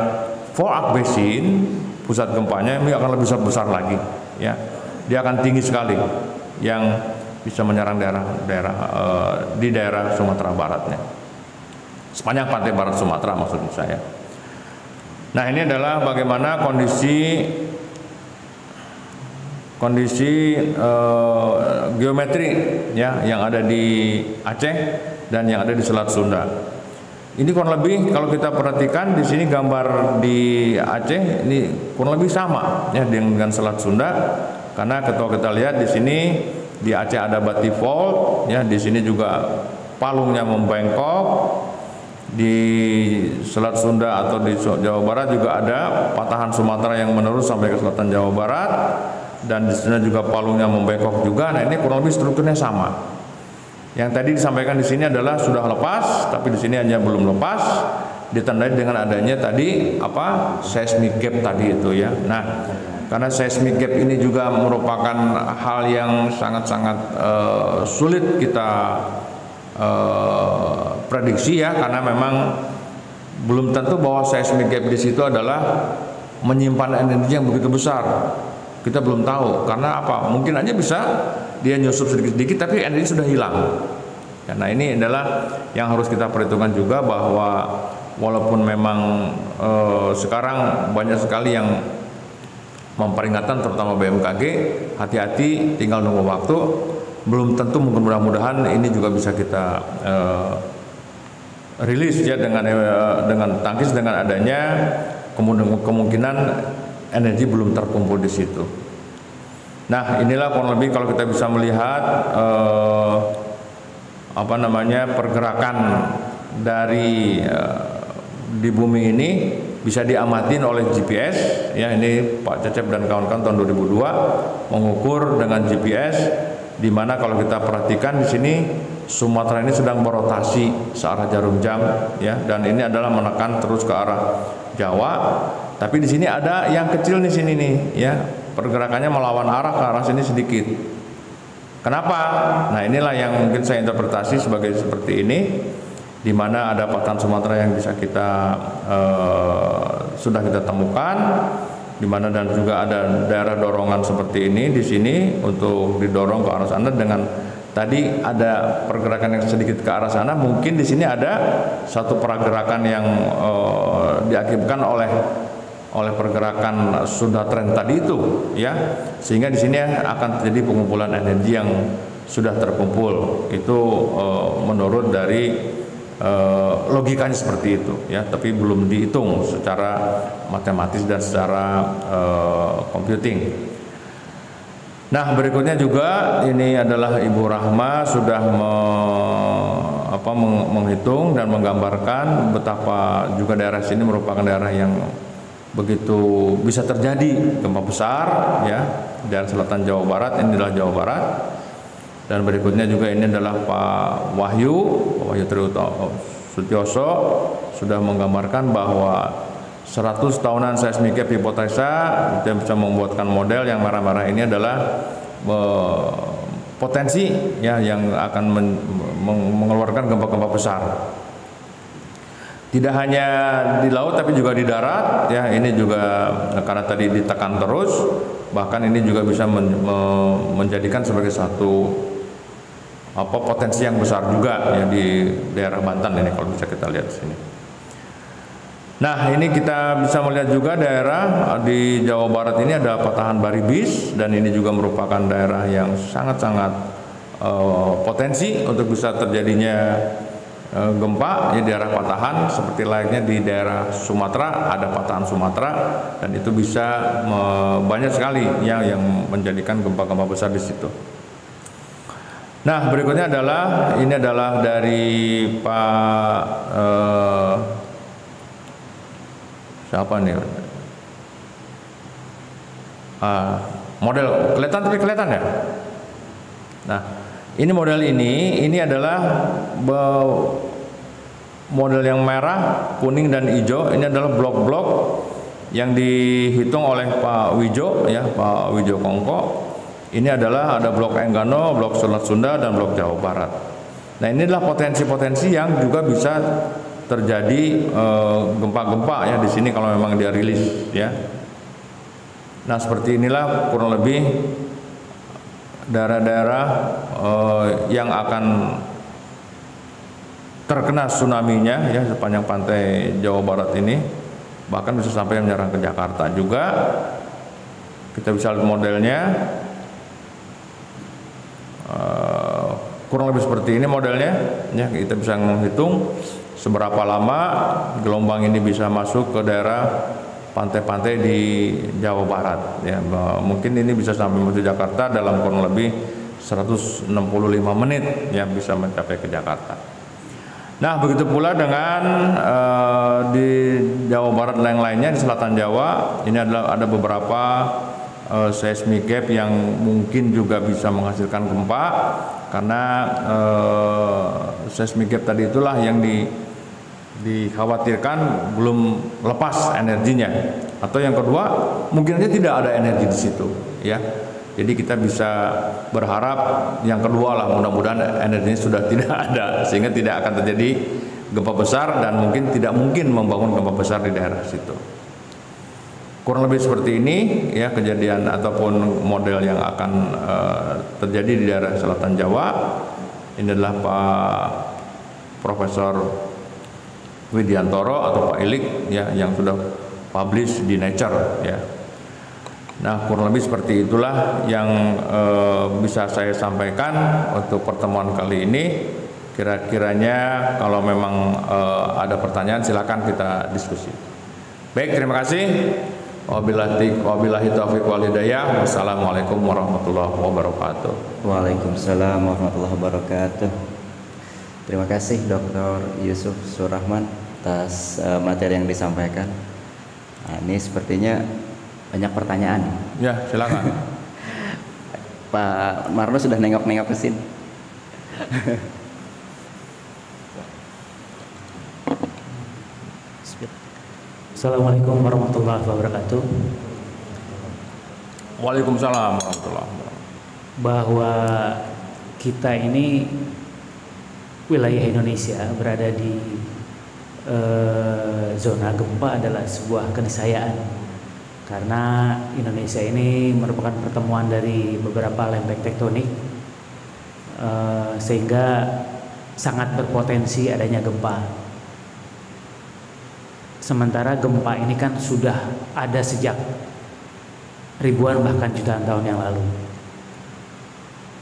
Forak Basin, pusat gempanya ini akan lebih besar lagi ya. dia akan tinggi sekali, yang bisa menyerang di daerah Sumatera Baratnya, sepanjang pantai barat Sumatera maksud saya. Nah, ini adalah bagaimana kondisi geometri ya yang ada di Aceh dan yang ada di Selat Sunda. Ini kurang lebih kalau kita perhatikan di sini gambar di Aceh ini kurang lebih sama ya dengan Selat Sunda, karena kalau kita lihat di sini di Aceh ada bati fault ya, di sini juga palungnya membengkok. Di Selat Sunda atau di Jawa Barat juga ada patahan Sumatera yang menerus sampai ke selatan Jawa Barat, dan di sana juga palungnya membengkok juga. Nah, ini kurang lebih strukturnya sama. Yang tadi disampaikan di sini adalah sudah lepas, tapi di sini hanya belum lepas, ditandai dengan adanya tadi seismic gap tadi itu ya. Nah, karena seismic gap ini juga merupakan hal yang sangat-sangat sulit kita prediksi ya, karena memang belum tentu bahwa seismic gap di situ adalah menyimpan energi yang begitu besar. Kita belum tahu, karena apa? Mungkin aja bisa dia nyusup sedikit-sedikit tapi energi sudah hilang. Karena ini adalah yang harus kita perhitungkan juga, bahwa walaupun memang sekarang banyak sekali yang memperingatkan, terutama BMKG, hati-hati, tinggal nunggu waktu. Belum tentu, mungkin mudah-mudahan ini juga bisa kita rilis ya dengan tangkis, dengan adanya kemungkinan energi belum terkumpul di situ. Nah, inilah kurang lebih kalau kita bisa melihat pergerakan dari di bumi ini bisa diamatin oleh GPS ya. Ini Pak Cecep dan kawan-kawan tahun 2002 mengukur dengan GPS, di mana kalau kita perhatikan di sini Sumatera ini sedang berotasi searah jarum jam ya, dan ini adalah menekan terus ke arah Jawa. Tapi di sini ada yang kecil di sini nih ya, pergerakannya melawan arah ke arah sini sedikit. Kenapa? Nah, inilah yang mungkin saya interpretasi sebagai seperti ini, di mana ada patahan Sumatera yang bisa kita sudah kita temukan, di mana dan juga ada daerah dorongan seperti ini di sini untuk didorong ke arah sana. Dengan tadi ada pergerakan yang sedikit ke arah sana, mungkin di sini ada satu pergerakan yang diakibatkan oleh pergerakan Sunda Trend tadi itu ya, sehingga di sini akan terjadi pengumpulan energi yang sudah terkumpul. Itu menurut dari logikanya seperti itu ya, tapi belum dihitung secara matematis dan secara computing. Nah, berikutnya juga ini adalah Ibu Rahma sudah menghitung dan menggambarkan betapa juga daerah sini merupakan daerah yang begitu bisa terjadi gempa besar ya, daerah selatan Jawa Barat, ini adalah Jawa Barat. Dan berikutnya juga ini adalah Pak Wahyu Sutioso sudah menggambarkan bahwa 100 tahunan seismic gap hipotesa, dia bisa membuatkan model yang merah-merah ini adalah potensi ya yang akan mengeluarkan gempa-gempa besar. Tidak hanya di laut tapi juga di darat ya, ini juga karena tadi ditekan terus, bahkan ini juga bisa menjadikan sebagai satu potensi yang besar juga ya di daerah Banten ini kalau bisa kita lihat di sini. Nah, ini kita bisa melihat juga daerah di Jawa Barat ini ada patahan Baribis, dan ini juga merupakan daerah yang sangat-sangat potensi untuk bisa terjadinya gempa ya di daerah patahan, seperti layaknya di daerah Sumatera ada patahan Sumatera, dan itu bisa banyak sekali ya yang menjadikan gempa-gempa besar di situ. Nah, berikutnya ini adalah dari Pak siapa nih? Model kelihatan ya. Nah, ini model ini adalah model yang merah, kuning dan hijau. Ini adalah blok-blok yang dihitung oleh Pak Wijo ya, Pak Wijo Kongko. Ini adalah ada blok Enggano, blok Selat Sunda, dan blok Jawa Barat. Nah, ini adalah potensi-potensi yang juga bisa terjadi gempa-gempa ya di sini kalau memang dia rilis ya. Nah, seperti inilah kurang lebih daerah-daerah yang akan terkena tsunami-nya ya sepanjang pantai Jawa Barat ini, bahkan bisa sampai menyerang ke Jakarta juga. Kita bisa lihat modelnya, kurang lebih seperti ini modelnya ya. Kita bisa menghitung seberapa lama gelombang ini bisa masuk ke daerah pantai-pantai di Jawa Barat ya. Mungkin ini bisa sampai menuju Jakarta dalam kurang lebih 165 menit ya, bisa mencapai ke Jakarta. Nah, begitu pula dengan di Jawa Barat dan yang lainnya, di selatan Jawa ini adalah ada beberapa seismic gap yang mungkin juga bisa menghasilkan gempa, karena seismic gap tadi itulah yang dikhawatirkan belum lepas energinya, atau yang kedua mungkin aja tidak ada energi di situ ya. Jadi kita bisa berharap yang kedua lah, mudah-mudahan energinya sudah tidak ada sehingga tidak akan terjadi gempa besar dan mungkin tidak mungkin membangun gempa besar di daerah situ. Kurang lebih seperti ini ya kejadian ataupun model yang akan terjadi di daerah selatan Jawa. Ini adalah Pak Profesor Widiantoro atau Pak Ilik ya, yang sudah publish di Nature ya. Nah, kurang lebih seperti itulah yang bisa saya sampaikan untuk pertemuan kali ini. Kira-kiranya kalau memang ada pertanyaan silakan kita diskusi. Baik, terima kasih. Wabillahi taufiq wal hidayah. Wassalamualaikum warahmatullahi wabarakatuh. Waalaikumsalam warahmatullahi wabarakatuh. Terima kasih Dr. Yusuf Surahman atas materi yang disampaikan. Nah, ini sepertinya banyak pertanyaan. Ya, silakan. Pak Marno sudah nengok-nengok ke sini. Assalamualaikum warahmatullahi wabarakatuh. Waalaikumsalam warahmatullahi wabarakatuh. Bahwa kita ini wilayah Indonesia berada di zona gempa adalah sebuah keniscayaan. Karena Indonesia ini merupakan pertemuan dari beberapa lempeng tektonik, sehingga sangat berpotensi adanya gempa. Sementara gempa ini kan sudah ada sejak ribuan bahkan jutaan tahun yang lalu.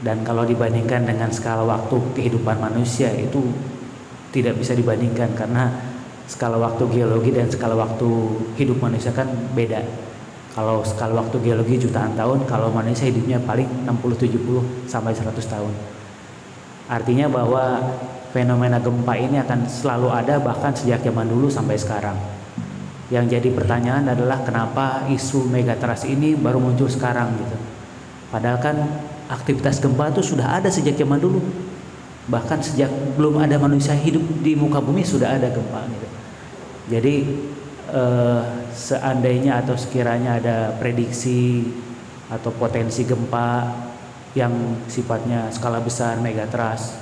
Dan kalau dibandingkan dengan skala waktu kehidupan manusia itu tidak bisa dibandingkan, karena skala waktu geologi dan skala waktu hidup manusia kan beda. Kalau skala waktu geologi jutaan tahun, kalau manusia hidupnya paling 60-70 sampai 100 tahun. Artinya bahwa fenomena gempa ini akan selalu ada bahkan sejak zaman dulu sampai sekarang. Yang jadi pertanyaan adalah kenapa isu megatrust ini baru muncul sekarang gitu. Padahal kan aktivitas gempa itu sudah ada sejak zaman dulu. Bahkan sejak belum ada manusia hidup di muka bumi sudah ada gempa gitu. Jadi seandainya atau sekiranya ada prediksi atau potensi gempa yang sifatnya skala besar megatrust,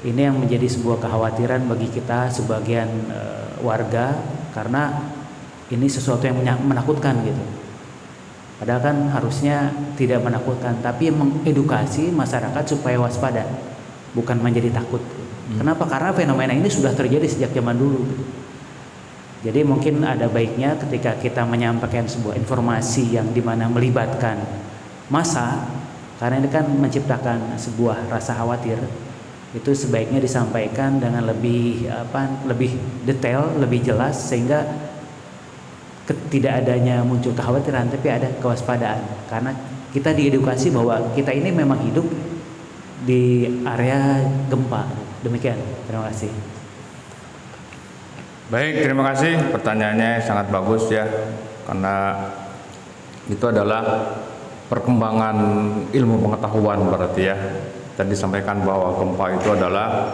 ini yang menjadi sebuah kekhawatiran bagi kita sebagian warga, karena ini sesuatu yang menakutkan gitu. Padahal kan harusnya tidak menakutkan, tapi mengedukasi masyarakat supaya waspada, bukan menjadi takut. Kenapa? Karena fenomena ini sudah terjadi sejak zaman dulu gitu. Jadi mungkin ada baiknya ketika kita menyampaikan sebuah informasi yang dimana melibatkan massa, karena ini kan menciptakan sebuah rasa khawatir, itu sebaiknya disampaikan dengan lebih detail, lebih jelas, sehingga tidak adanya muncul kekhawatiran tapi ada kewaspadaan. Karena kita diedukasi bahwa kita ini memang hidup di area gempa. Demikian, terima kasih. Baik, terima kasih. Pertanyaannya sangat bagus ya, karena itu adalah perkembangan ilmu pengetahuan berarti ya. Tadi disampaikan bahwa gempa itu adalah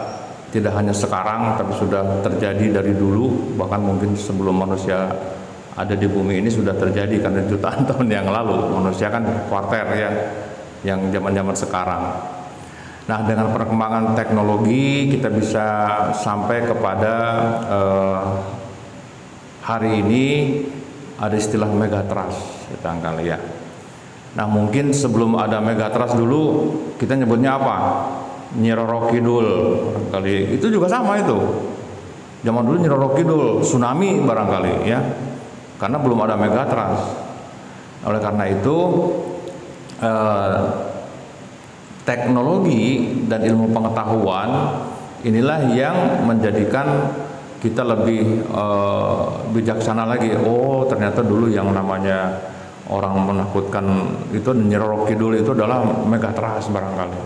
tidak hanya sekarang, tapi sudah terjadi dari dulu, bahkan mungkin sebelum manusia ada di bumi ini sudah terjadi, karena jutaan tahun yang lalu manusia kan kuarter ya, yang zaman-zaman sekarang. Nah, dengan perkembangan teknologi kita bisa sampai kepada hari ini ada istilah megatrust barangkali ya. Nah mungkin sebelum ada megatrust dulu kita nyebutnya apa? Nyi Roro Kidul barangkali. Itu juga sama itu. Zaman dulu Nyi Roro Kidul, tsunami barangkali ya. Karena belum ada megatrust. Oleh karena itu teknologi dan ilmu pengetahuan inilah yang menjadikan kita lebih bijaksana lagi. Oh ternyata dulu yang namanya orang menakutkan itu Nyi Roro Kidul itu adalah megatrust barangkali,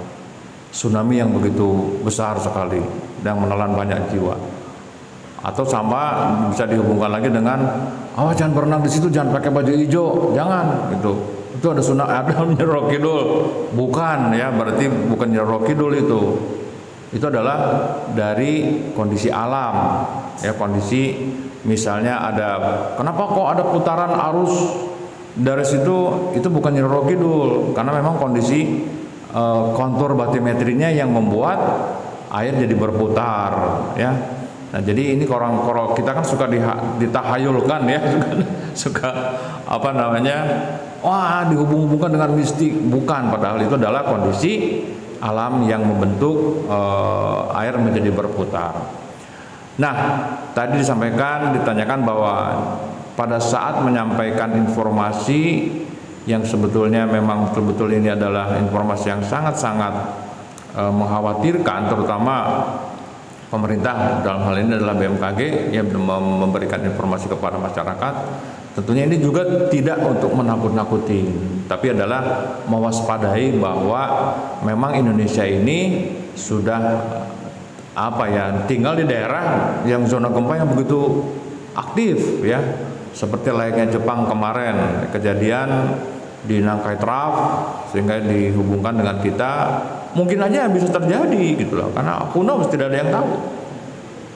tsunami yang begitu besar sekali dan menelan banyak jiwa. Atau sama bisa dihubungkan lagi dengan jangan berenang di situ, jangan pakai baju hijau, jangan gitu. Itu ada tsunami, ada Nyi Roro Kidul. Bukan ya, berarti bukan Nyi Roro Kidul itu. Itu adalah dari kondisi alam ya, kondisi misalnya ada kenapa kok ada putaran arus dari situ, itu bukan Nyi Roro Kidul karena memang kondisi kontur batimetrinya yang membuat air jadi berputar ya. Nah jadi ini kalau kita kan suka ditahayulkan ya, suka apa namanya, wah dihubung-hubungkan dengan mistik, bukan, padahal itu adalah kondisi alam yang membentuk air menjadi berputar. Nah, tadi ditanyakan bahwa pada saat menyampaikan informasi yang sebetulnya memang betul-betul ini adalah informasi yang sangat-sangat mengkhawatirkan, terutama pemerintah dalam hal ini adalah BMKG yang memberikan informasi kepada masyarakat. Tentunya ini juga tidak untuk menakut-nakuti, tapi adalah mewaspadai bahwa memang Indonesia ini sudah tinggal di daerah yang zona gempa yang begitu aktif ya, seperti layaknya Jepang kemarin kejadian di Nangkai Trough, sehingga dihubungkan dengan kita mungkin aja bisa terjadi gitu loh, karena who knows, tidak ada yang tahu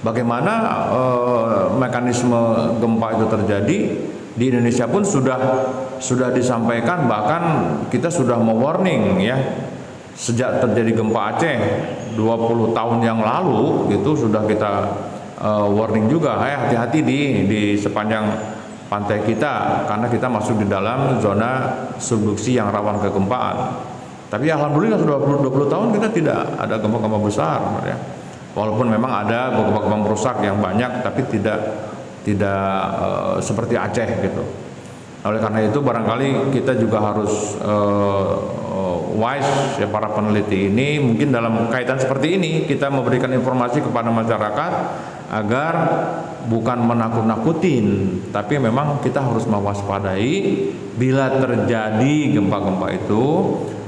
bagaimana mekanisme gempa itu terjadi. Di Indonesia pun sudah disampaikan, bahkan kita sudah mewarning ya, sejak terjadi gempa Aceh 20 tahun yang lalu itu sudah kita warning juga, hati-hati di sepanjang pantai kita karena kita masuk di dalam zona subduksi yang rawan kegempaan. Tapi alhamdulillah sudah 20 tahun kita tidak ada gempa-gempa besar ya. Walaupun memang ada gempa-gempa merusak yang banyak, tapi tidak seperti Aceh gitu. Oleh karena itu barangkali kita juga harus wise ya, para peneliti ini mungkin dalam kaitan seperti ini kita memberikan informasi kepada masyarakat agar bukan menakut-nakutin, tapi memang kita harus mewaspadai bila terjadi gempa-gempa itu.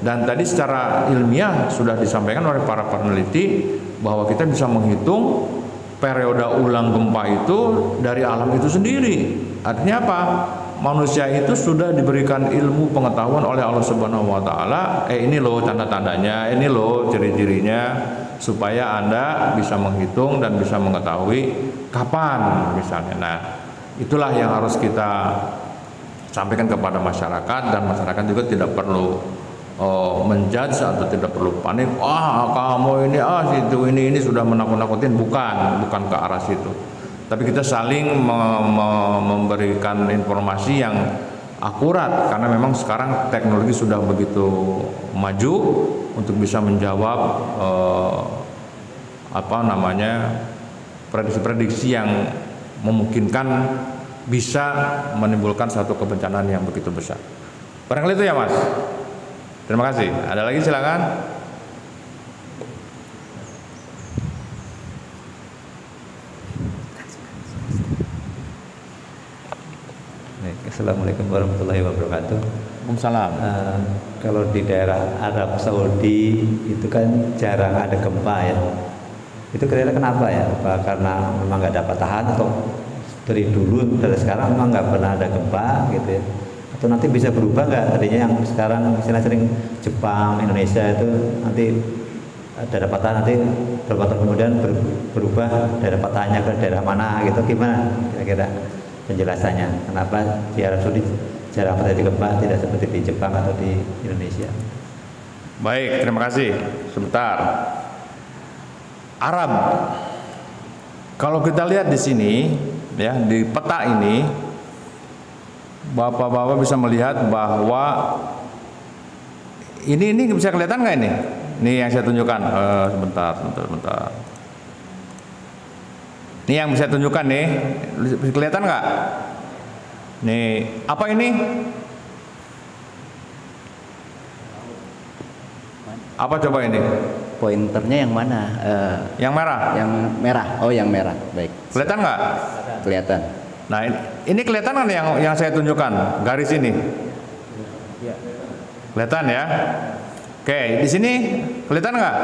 Dan tadi secara ilmiah sudah disampaikan oleh para peneliti bahwa kita bisa menghitung periode ulang gempa itu dari alam itu sendiri. Artinya apa? Manusia itu sudah diberikan ilmu pengetahuan oleh Allah Subhanahu wa taala, ini loh tanda-tandanya, ini loh ciri-cirinya, supaya Anda bisa menghitung dan bisa mengetahui kapan misalnya. Nah, itulah yang harus kita sampaikan kepada masyarakat, dan masyarakat juga tidak perlu menjudge atau tidak perlu panik. Kamu ini ini sudah menakut-nakutin, bukan ke arah situ. Tapi kita saling memberikan informasi yang akurat karena memang sekarang teknologi sudah begitu maju untuk bisa menjawab prediksi-prediksi yang memungkinkan bisa menimbulkan satu kebencanaan yang begitu besar. Barangkali itu ya Mas. Terima kasih. Ada lagi silakan. Assalamualaikum warahmatullahi wabarakatuh. Waalaikumsalam. Kalau di daerah Arab Saudi itu kan jarang ada gempa ya. Itu kira-kira kenapa ya? Apa karena memang nggak ada patahan, atau dari dulu dari sekarang memang nggak pernah ada gempa gitu ya? Atau nanti bisa berubah nggak? Tadinya yang sekarang misalnya sering Jepang, Indonesia itu nanti daerah patahan, nanti beberapa tahun kemudian berubah daerah patahannya ke daerah mana gitu, gimana kira-kira penjelasannya? Kenapa di Arab Saudi jarang terjadi gempa, tidak seperti di Jepang atau di Indonesia? Baik, terima kasih. Sebentar. Arab. Kalau kita lihat di sini ya, di peta ini Bapak-bapak bisa melihat bahwa Ini bisa kelihatan nggak ini? Ini yang saya tunjukkan. Sebentar. Ini yang bisa tunjukkan nih. Bisa kelihatan nggak? Nih, apa ini? Apa coba ini? Pointernya yang mana? Yang merah. Yang merah. Oh, yang merah. Baik. Kelihatan nggak? Kelihatan. Nah, ini kelihatan kan yang saya tunjukkan, garis ini. Kelihatan ya? Oke, di sini kelihatan nggak?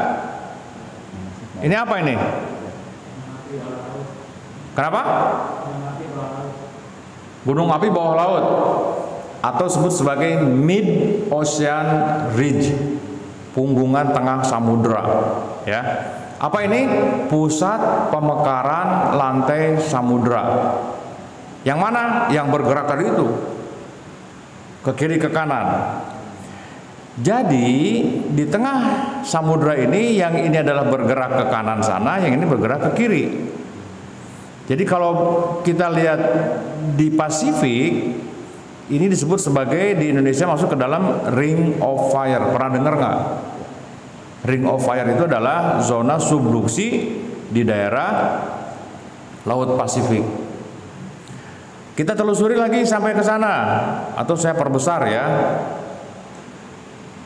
Ini apa ini? Kenapa? Gunung api bawah laut, atau sebut sebagai Mid Ocean Ridge, punggungan tengah samudra. Ya, apa ini? Pusat pemekaran lantai samudra. Yang mana? Yang bergerak tadi itu, ke kiri ke kanan. Jadi di tengah samudra ini, yang ini adalah bergerak ke kanan sana, yang ini bergerak ke kiri. Jadi kalau kita lihat di Pasifik, ini disebut sebagai, di Indonesia masuk ke dalam Ring of Fire. Pernah dengar nggak? Ring of Fire itu adalah zona subduksi di daerah Laut Pasifik. Kita telusuri lagi sampai ke sana, atau saya perbesar ya.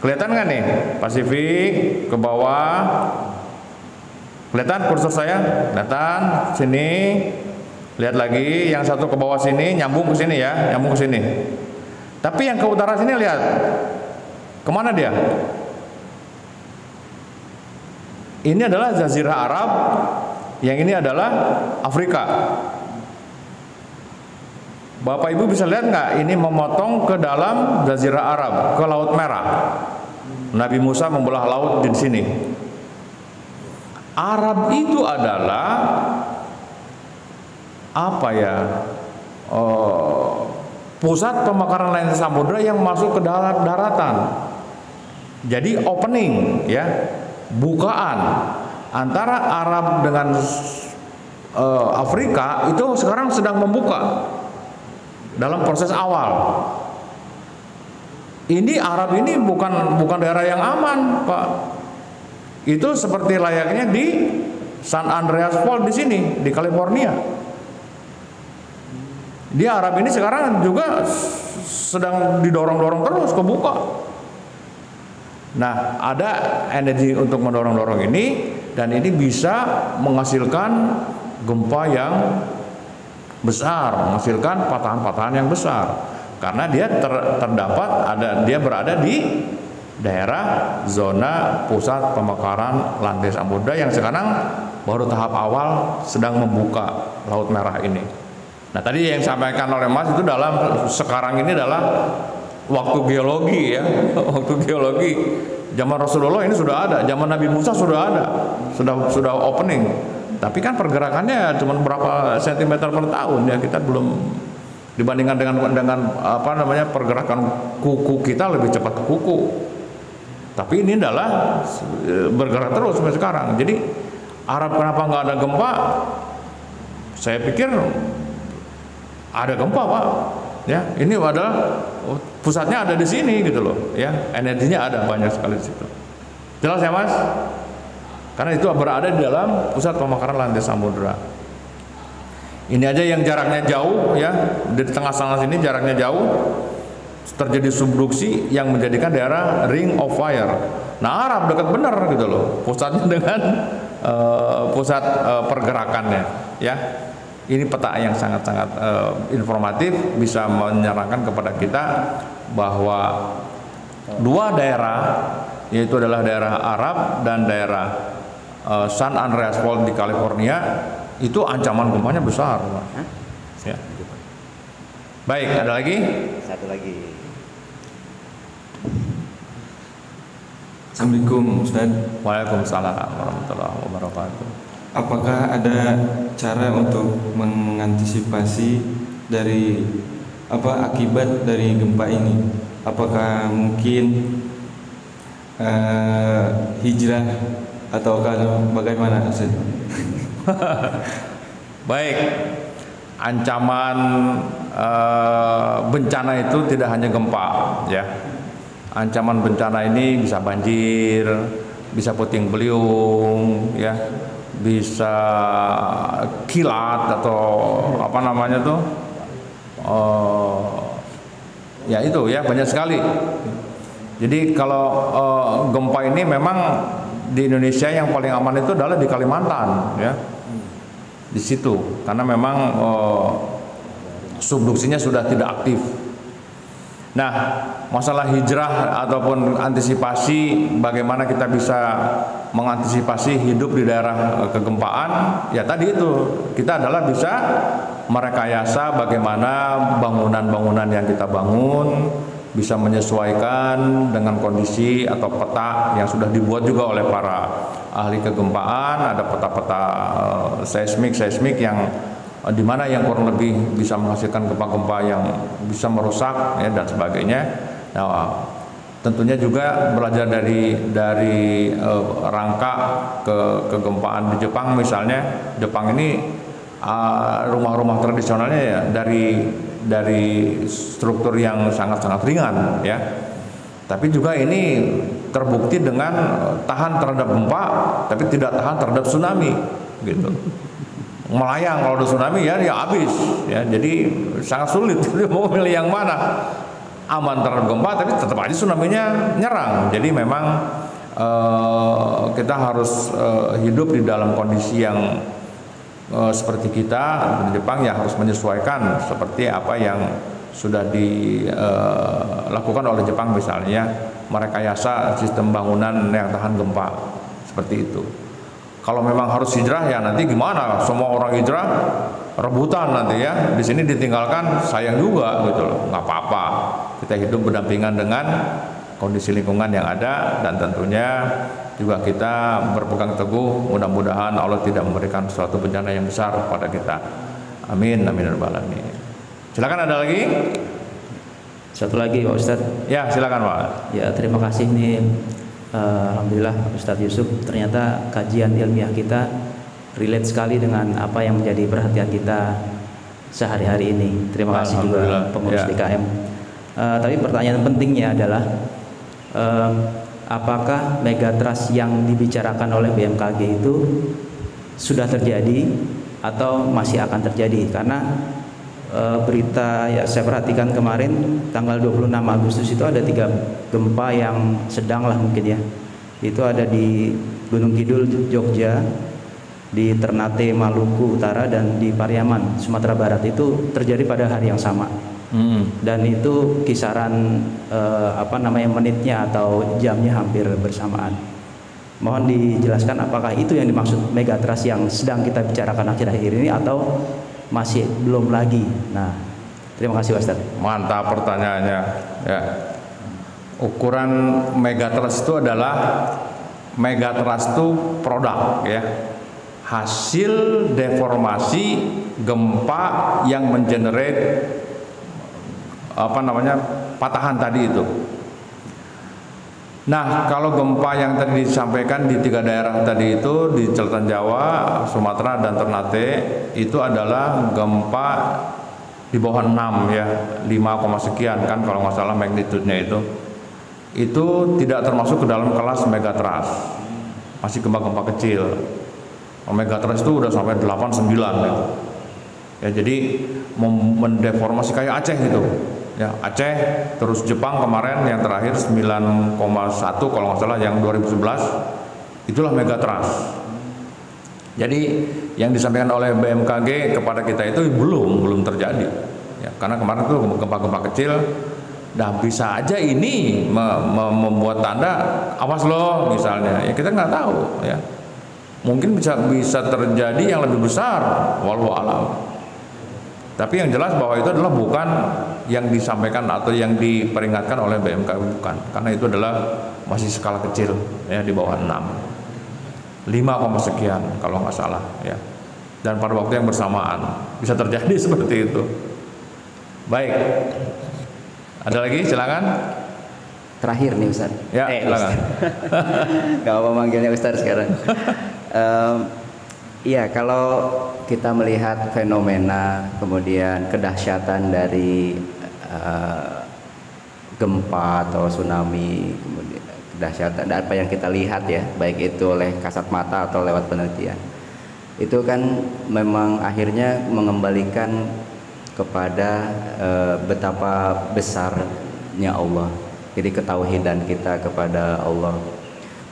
Kelihatan nggak nih? Pasifik ke bawah. Kelihatan kursor saya? Kelihatan. Sini. Lihat lagi, yang satu ke bawah sini, nyambung ke sini ya, nyambung ke sini. Tapi yang ke utara sini lihat, kemana dia? Ini adalah Jazirah Arab, yang ini adalah Afrika. Bapak Ibu bisa lihat nggak? Ini memotong ke dalam Jazirah Arab, ke Laut Merah. Nabi Musa membelah laut di sini. Arab itu adalah apa ya? Pusat pemekaran lantai samudra yang masuk ke daratan. Jadi opening ya, bukaan antara Arab dengan Afrika itu sekarang sedang membuka dalam proses awal. Ini Arab ini bukan daerah yang aman, Pak. Itu seperti layaknya di San Andreas Fault di sini, di California. Di Arab ini sekarang juga sedang didorong-dorong terus kebuka. Nah, ada energi untuk mendorong-dorong ini, dan ini bisa menghasilkan gempa yang besar, menghasilkan patahan-patahan yang besar. Karena dia dia berada di daerah zona pusat pemekaran lantai samudra yang sekarang baru tahap awal sedang membuka Laut Merah ini. Nah, tadi yang disampaikan oleh Mas itu sekarang ini adalah waktu geologi ya, waktu geologi. Zaman Rasulullah ini sudah ada, zaman Nabi Musa sudah ada, sudah opening. Tapi kan pergerakannya cuma berapa sentimeter per tahun ya, kita belum, dibandingkan dengan apa namanya, pergerakan kuku kita lebih cepat ke kuku. Tapi ini adalah bergerak terus sampai sekarang. Jadi Arab kenapa nggak ada gempa? Saya pikir ada gempa, Pak. Ya, ini adalah pusatnya ada di sini gitu loh. Ya, energinya ada banyak sekali di situ. Jelas ya, Mas? Karena itu berada di dalam pusat pemekaran lantai samudra. Ini aja yang jaraknya jauh ya, di tengah sana sini jaraknya jauh, terjadi subduksi yang menjadikan daerah Ring of Fire. Nah, Arab dekat benar gitu loh, pusatnya dengan pusat pergerakannya ya. Ini peta yang sangat-sangat informatif, bisa menyerangkan kepada kita bahwa dua daerah, yaitu adalah daerah Arab dan daerah San Andreas Fault di California, itu ancaman gempanya besar, Pak. Ya. Baik, ada lagi? Satu lagi. Assalamualaikum Ustaz. Waalaikumsalam warahmatullahi wabarakatuh. Apakah ada cara untuk mengantisipasi dari akibat dari gempa ini? Apakah mungkin hijrah atau bagaimana Ustaz? Baik, ancaman bencana itu tidak hanya gempa ya. ancaman bencana ini bisa banjir, bisa puting beliung, ya, bisa kilat atau apa namanya tuh, ya itu ya banyak sekali. Jadi kalau gempa ini memang di Indonesia yang paling aman itu adalah di Kalimantan, ya, di situ, karena memang subduksinya sudah tidak aktif. Nah, masalah hijrah ataupun antisipasi, bagaimana kita bisa mengantisipasi hidup di daerah kegempaan, ya tadi itu, kita adalah bisa merekayasa bagaimana bangunan-bangunan yang kita bangun bisa menyesuaikan dengan kondisi atau peta yang sudah dibuat juga oleh para ahli kegempaan. Ada peta-peta seismik yang di mana yang kurang lebih bisa menghasilkan gempa-gempa yang bisa merusak, ya, dan sebagainya. Nah, tentunya juga belajar dari rangka kegempaan di Jepang misalnya. Jepang ini rumah-rumah tradisionalnya ya dari struktur yang sangat-sangat ringan, ya. Tapi juga ini terbukti dengan tahan terhadap gempa, tapi tidak tahan terhadap tsunami, gitu. Melayang kalau ada tsunami ya habis, ya. Jadi sangat sulit mau milih yang mana. Aman terhadap gempa tapi tetap aja tsunami-nya nyerang. Jadi memang kita harus hidup di dalam kondisi yang seperti kita di Jepang, ya, harus menyesuaikan seperti apa yang sudah dilakukan oleh Jepang, misalnya merekayasa sistem bangunan yang tahan gempa seperti itu. Kalau memang harus hijrah, ya nanti gimana? Semua orang hijrah rebutan nanti, ya. Di sini ditinggalkan sayang juga, gitu loh. Nggak apa-apa. Kita hidup berdampingan dengan kondisi lingkungan yang ada, dan tentunya juga kita berpegang teguh. Mudah-mudahan Allah tidak memberikan suatu bencana yang besar pada kita. Amin, amin ya rabbal alamin. Silakan, ada lagi? Satu lagi Pak Ustadz. Ya, silakan Pak. Ya, terima kasih nih. Alhamdulillah Ustadz Yusuf, ternyata kajian ilmiah kita relate sekali dengan apa yang menjadi perhatian kita sehari-hari ini. Terima kasih juga pengurus DKM. Tapi pertanyaan pentingnya adalah apakah megatrust yang dibicarakan oleh BMKG itu sudah terjadi atau masih akan terjadi? Karena berita ya saya perhatikan kemarin tanggal 26 Agustus itu ada 3 gempa yang sedang lah mungkin, ya. Itu ada di Gunung Kidul Jogja, di Ternate Maluku Utara, dan di Pariaman Sumatera Barat. Itu terjadi pada hari yang sama. Dan itu kisaran menitnya atau jamnya hampir bersamaan. Mohon dijelaskan apakah itu yang dimaksud megatrust yang sedang kita bicarakan akhir-akhir ini atau masih belum lagi. Nah, terima kasih Ustaz. Mantap pertanyaannya, ya. Ukuran megatrust itu adalah, megatrust itu produk, ya, hasil deformasi gempa yang mengenerate patahan tadi itu. Nah, kalau gempa yang tadi disampaikan di 3 daerah tadi itu, di Selatan Jawa, Sumatera, dan Ternate, itu adalah gempa di bawah 6, ya, 5, sekian kan kalau nggak salah magnitude-nya itu tidak termasuk ke dalam kelas megatrust, masih gempa-gempa kecil. Megatrust itu udah sampai 8, 9 gitu. Ya, jadi mendeformasi kayak Aceh gitu. Ya, Aceh, terus Jepang kemarin yang terakhir 9,1 kalau nggak salah yang 2011, itulah megatrust. Jadi yang disampaikan oleh BMKG kepada kita itu belum terjadi, ya, karena kemarin itu gempa-gempa kecil. Nah, bisa aja ini membuat tanda awas loh misalnya, ya kita nggak tahu, ya, mungkin bisa terjadi yang lebih besar, wallahu alam. Tapi yang jelas bahwa itu adalah bukan yang disampaikan atau yang diperingatkan oleh BMKG, bukan, karena itu adalah masih skala kecil, ya, di bawah 6, 5, sekian kalau nggak salah, ya, dan pada waktu yang bersamaan bisa terjadi seperti itu. Baik, ada lagi, silakan. Terakhir nih Ustaz. Ya, silakan. Gak apa manggilnya Ustaz sekarang. Iya, kalau kita melihat fenomena kemudian kedahsyatan dari gempa atau tsunami, kemudian dahsyatan dan apa yang kita lihat ya, baik itu oleh kasat mata atau lewat penelitian, itu kan memang akhirnya mengembalikan kepada betapa besarnya Allah. Jadi ketauhidan kita kepada Allah,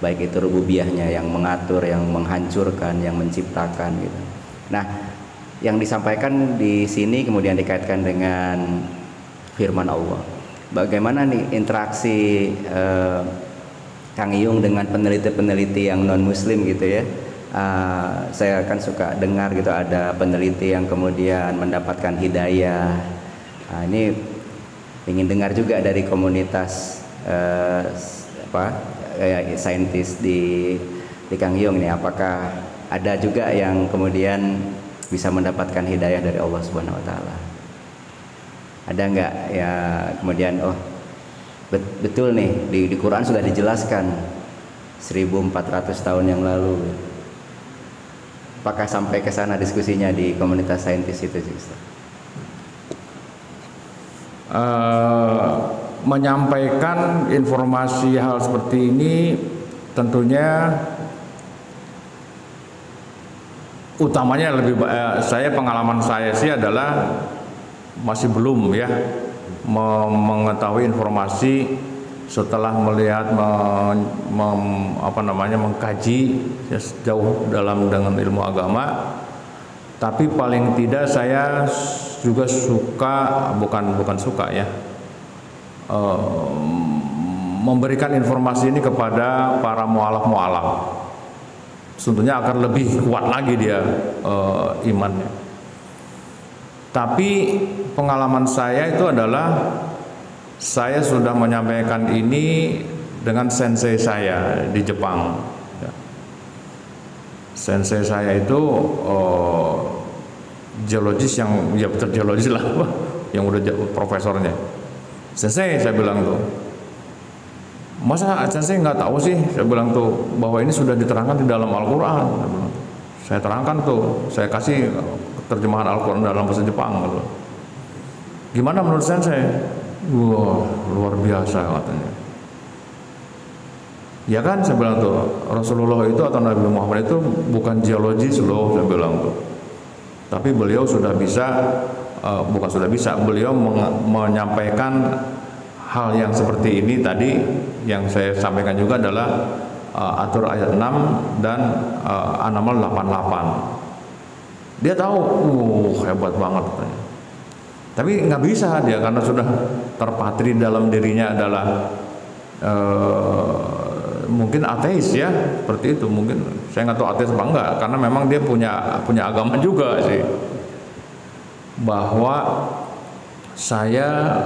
baik itu rububiyahnya yang mengatur, yang menghancurkan, yang menciptakan gitu. Nah, yang disampaikan di sini kemudian dikaitkan dengan firman Allah. Bagaimana nih interaksi Kang Iyung dengan peneliti-peneliti yang non muslim gitu ya. Saya kan suka dengar gitu ada peneliti yang kemudian mendapatkan hidayah. Ini ingin dengar juga dari komunitas saintis di Kang Iyung nih, apakah ada juga yang kemudian bisa mendapatkan hidayah dari Allah Subhanahu wa taala? Ada nggak ya kemudian betul nih di Quran sudah dijelaskan 1400 tahun yang lalu. Apakah sampai ke sana diskusinya di komunitas saintis itu, Ustaz? Menyampaikan informasi hal seperti ini tentunya utamanya pengalaman saya sih adalah masih belum ya mengetahui informasi setelah melihat mengkaji ya, sejauh dalam dengan ilmu agama. Tapi paling tidak saya juga bukan suka ya memberikan informasi ini kepada para mualaf tentunya akan lebih kuat lagi dia imannya. Tapi pengalaman saya itu adalah saya sudah menyampaikan ini dengan sensei saya di Jepang. Sensei saya itu geologis yang ya betul geologis lah, yang udah profesornya. Sensei, saya bilang tuh, masa sensei nggak tahu sih? Saya bilang tuh bahwa ini sudah diterangkan di dalam Al-Quran. Saya terangkan tuh, saya kasih terjemahan Al-Quran dalam bahasa Jepang gitu. Gimana menurut sensei? Wah, luar biasa katanya. Ya kan, saya bilang tuh, Rasulullah itu atau Nabi Muhammad itu bukan geologis loh, saya bilang tuh. Tapi beliau sudah bisa, beliau menyampaikan hal yang seperti ini tadi. Yang saya sampaikan juga adalah Atur ayat 6 dan An-Naml 88. Dia tahu, hebat banget katanya. Tapi nggak bisa dia karena sudah terpatri dalam dirinya adalah mungkin ateis ya, seperti itu. Mungkin saya nggak tahu ateis apa enggak, karena memang dia punya agama juga sih. Bahwa saya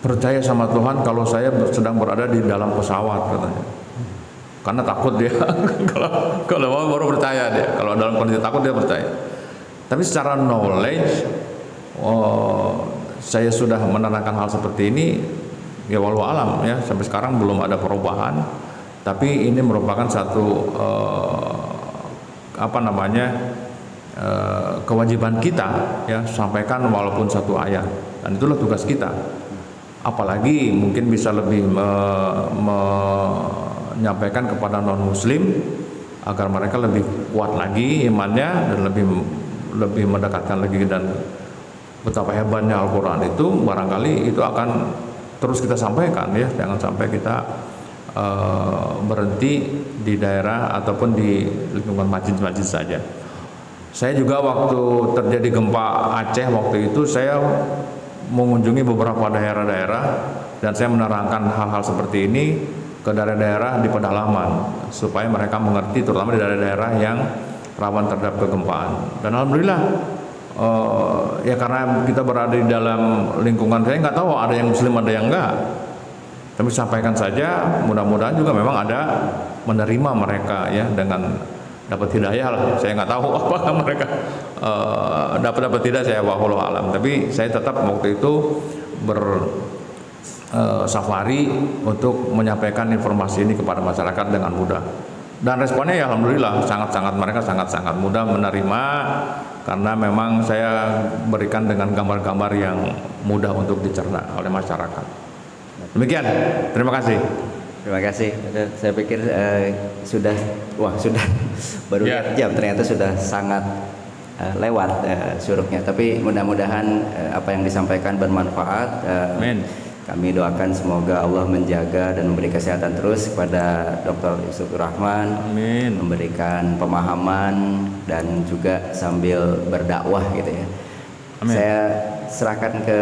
percaya sama Tuhan kalau saya sedang berada di dalam pesawat katanya. Karena takut dia kalau mau baru percaya dia. Kalau dalam kondisi takut dia percaya. Tapi secara knowledge saya sudah menerangkan hal seperti ini. Ya walau alam ya, sampai sekarang belum ada perubahan. Tapi ini merupakan satu kewajiban kita ya, sampaikan walaupun satu ayat, dan itulah tugas kita. Apalagi mungkin bisa lebih menyampaikan kepada non muslim agar mereka lebih kuat lagi imannya dan lebih mendekatkan lagi, dan betapa hebatnya Al-Quran itu barangkali itu akan terus kita sampaikan ya. Jangan sampai kita berhenti di daerah ataupun di lingkungan masjid-masjid saja. Saya juga waktu terjadi gempa Aceh waktu itu saya mengunjungi beberapa daerah-daerah dan saya menerangkan hal-hal seperti ini ke daerah-daerah di pedalaman supaya mereka mengerti, terutama di daerah-daerah yang rawan terhadap kegempaan. Dan alhamdulillah ya karena kita berada di dalam lingkungan, saya nggak tahu ada yang muslim ada yang enggak, tapi sampaikan saja, mudah-mudahan juga memang ada menerima mereka ya dengan dapat hidayah lah. Saya nggak tahu apakah mereka dapat tidak, saya wallahu alam. Tapi saya tetap waktu itu bersafari untuk menyampaikan informasi ini kepada masyarakat dengan mudah. Dan responnya ya alhamdulillah mereka sangat mudah menerima, karena memang saya berikan dengan gambar-gambar yang mudah untuk dicerna oleh masyarakat. Demikian, terima kasih. Terima kasih. Saya pikir sudah baru Ya. lihat jam, ternyata sudah sangat lewat syuruknya. Tapi mudah-mudahan apa yang disampaikan bermanfaat. Amin. Kami doakan semoga Allah menjaga dan memberi kesehatan terus kepada Dr. Yusuf Rahman. Amin. Memberikan pemahaman dan juga sambil berdakwah gitu ya. Amin. Saya serahkan ke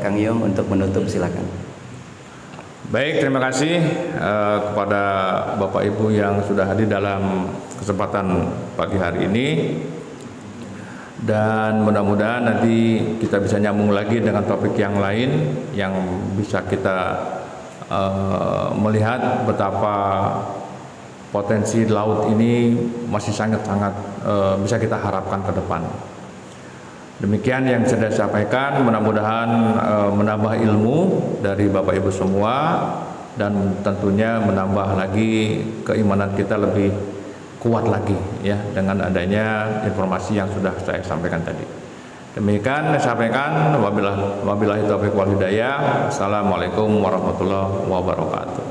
Kang Yung untuk menutup, silakan. Baik, terima kasih kepada Bapak Ibu yang sudah hadir dalam kesempatan pagi hari ini. Dan mudah-mudahan nanti kita bisa nyambung lagi dengan topik yang lain yang bisa kita melihat betapa potensi laut ini masih sangat-sangat bisa kita harapkan ke depan. Demikian yang bisa saya sampaikan, mudah-mudahan menambah ilmu dari Bapak Ibu semua dan tentunya menambah lagi keimanan kita lebih kuat lagi ya dengan adanya informasi yang sudah saya sampaikan tadi. Demikian saya sampaikan, wabillahi taufiq wal hidayah. Assalamualaikum warahmatullahi wabarakatuh.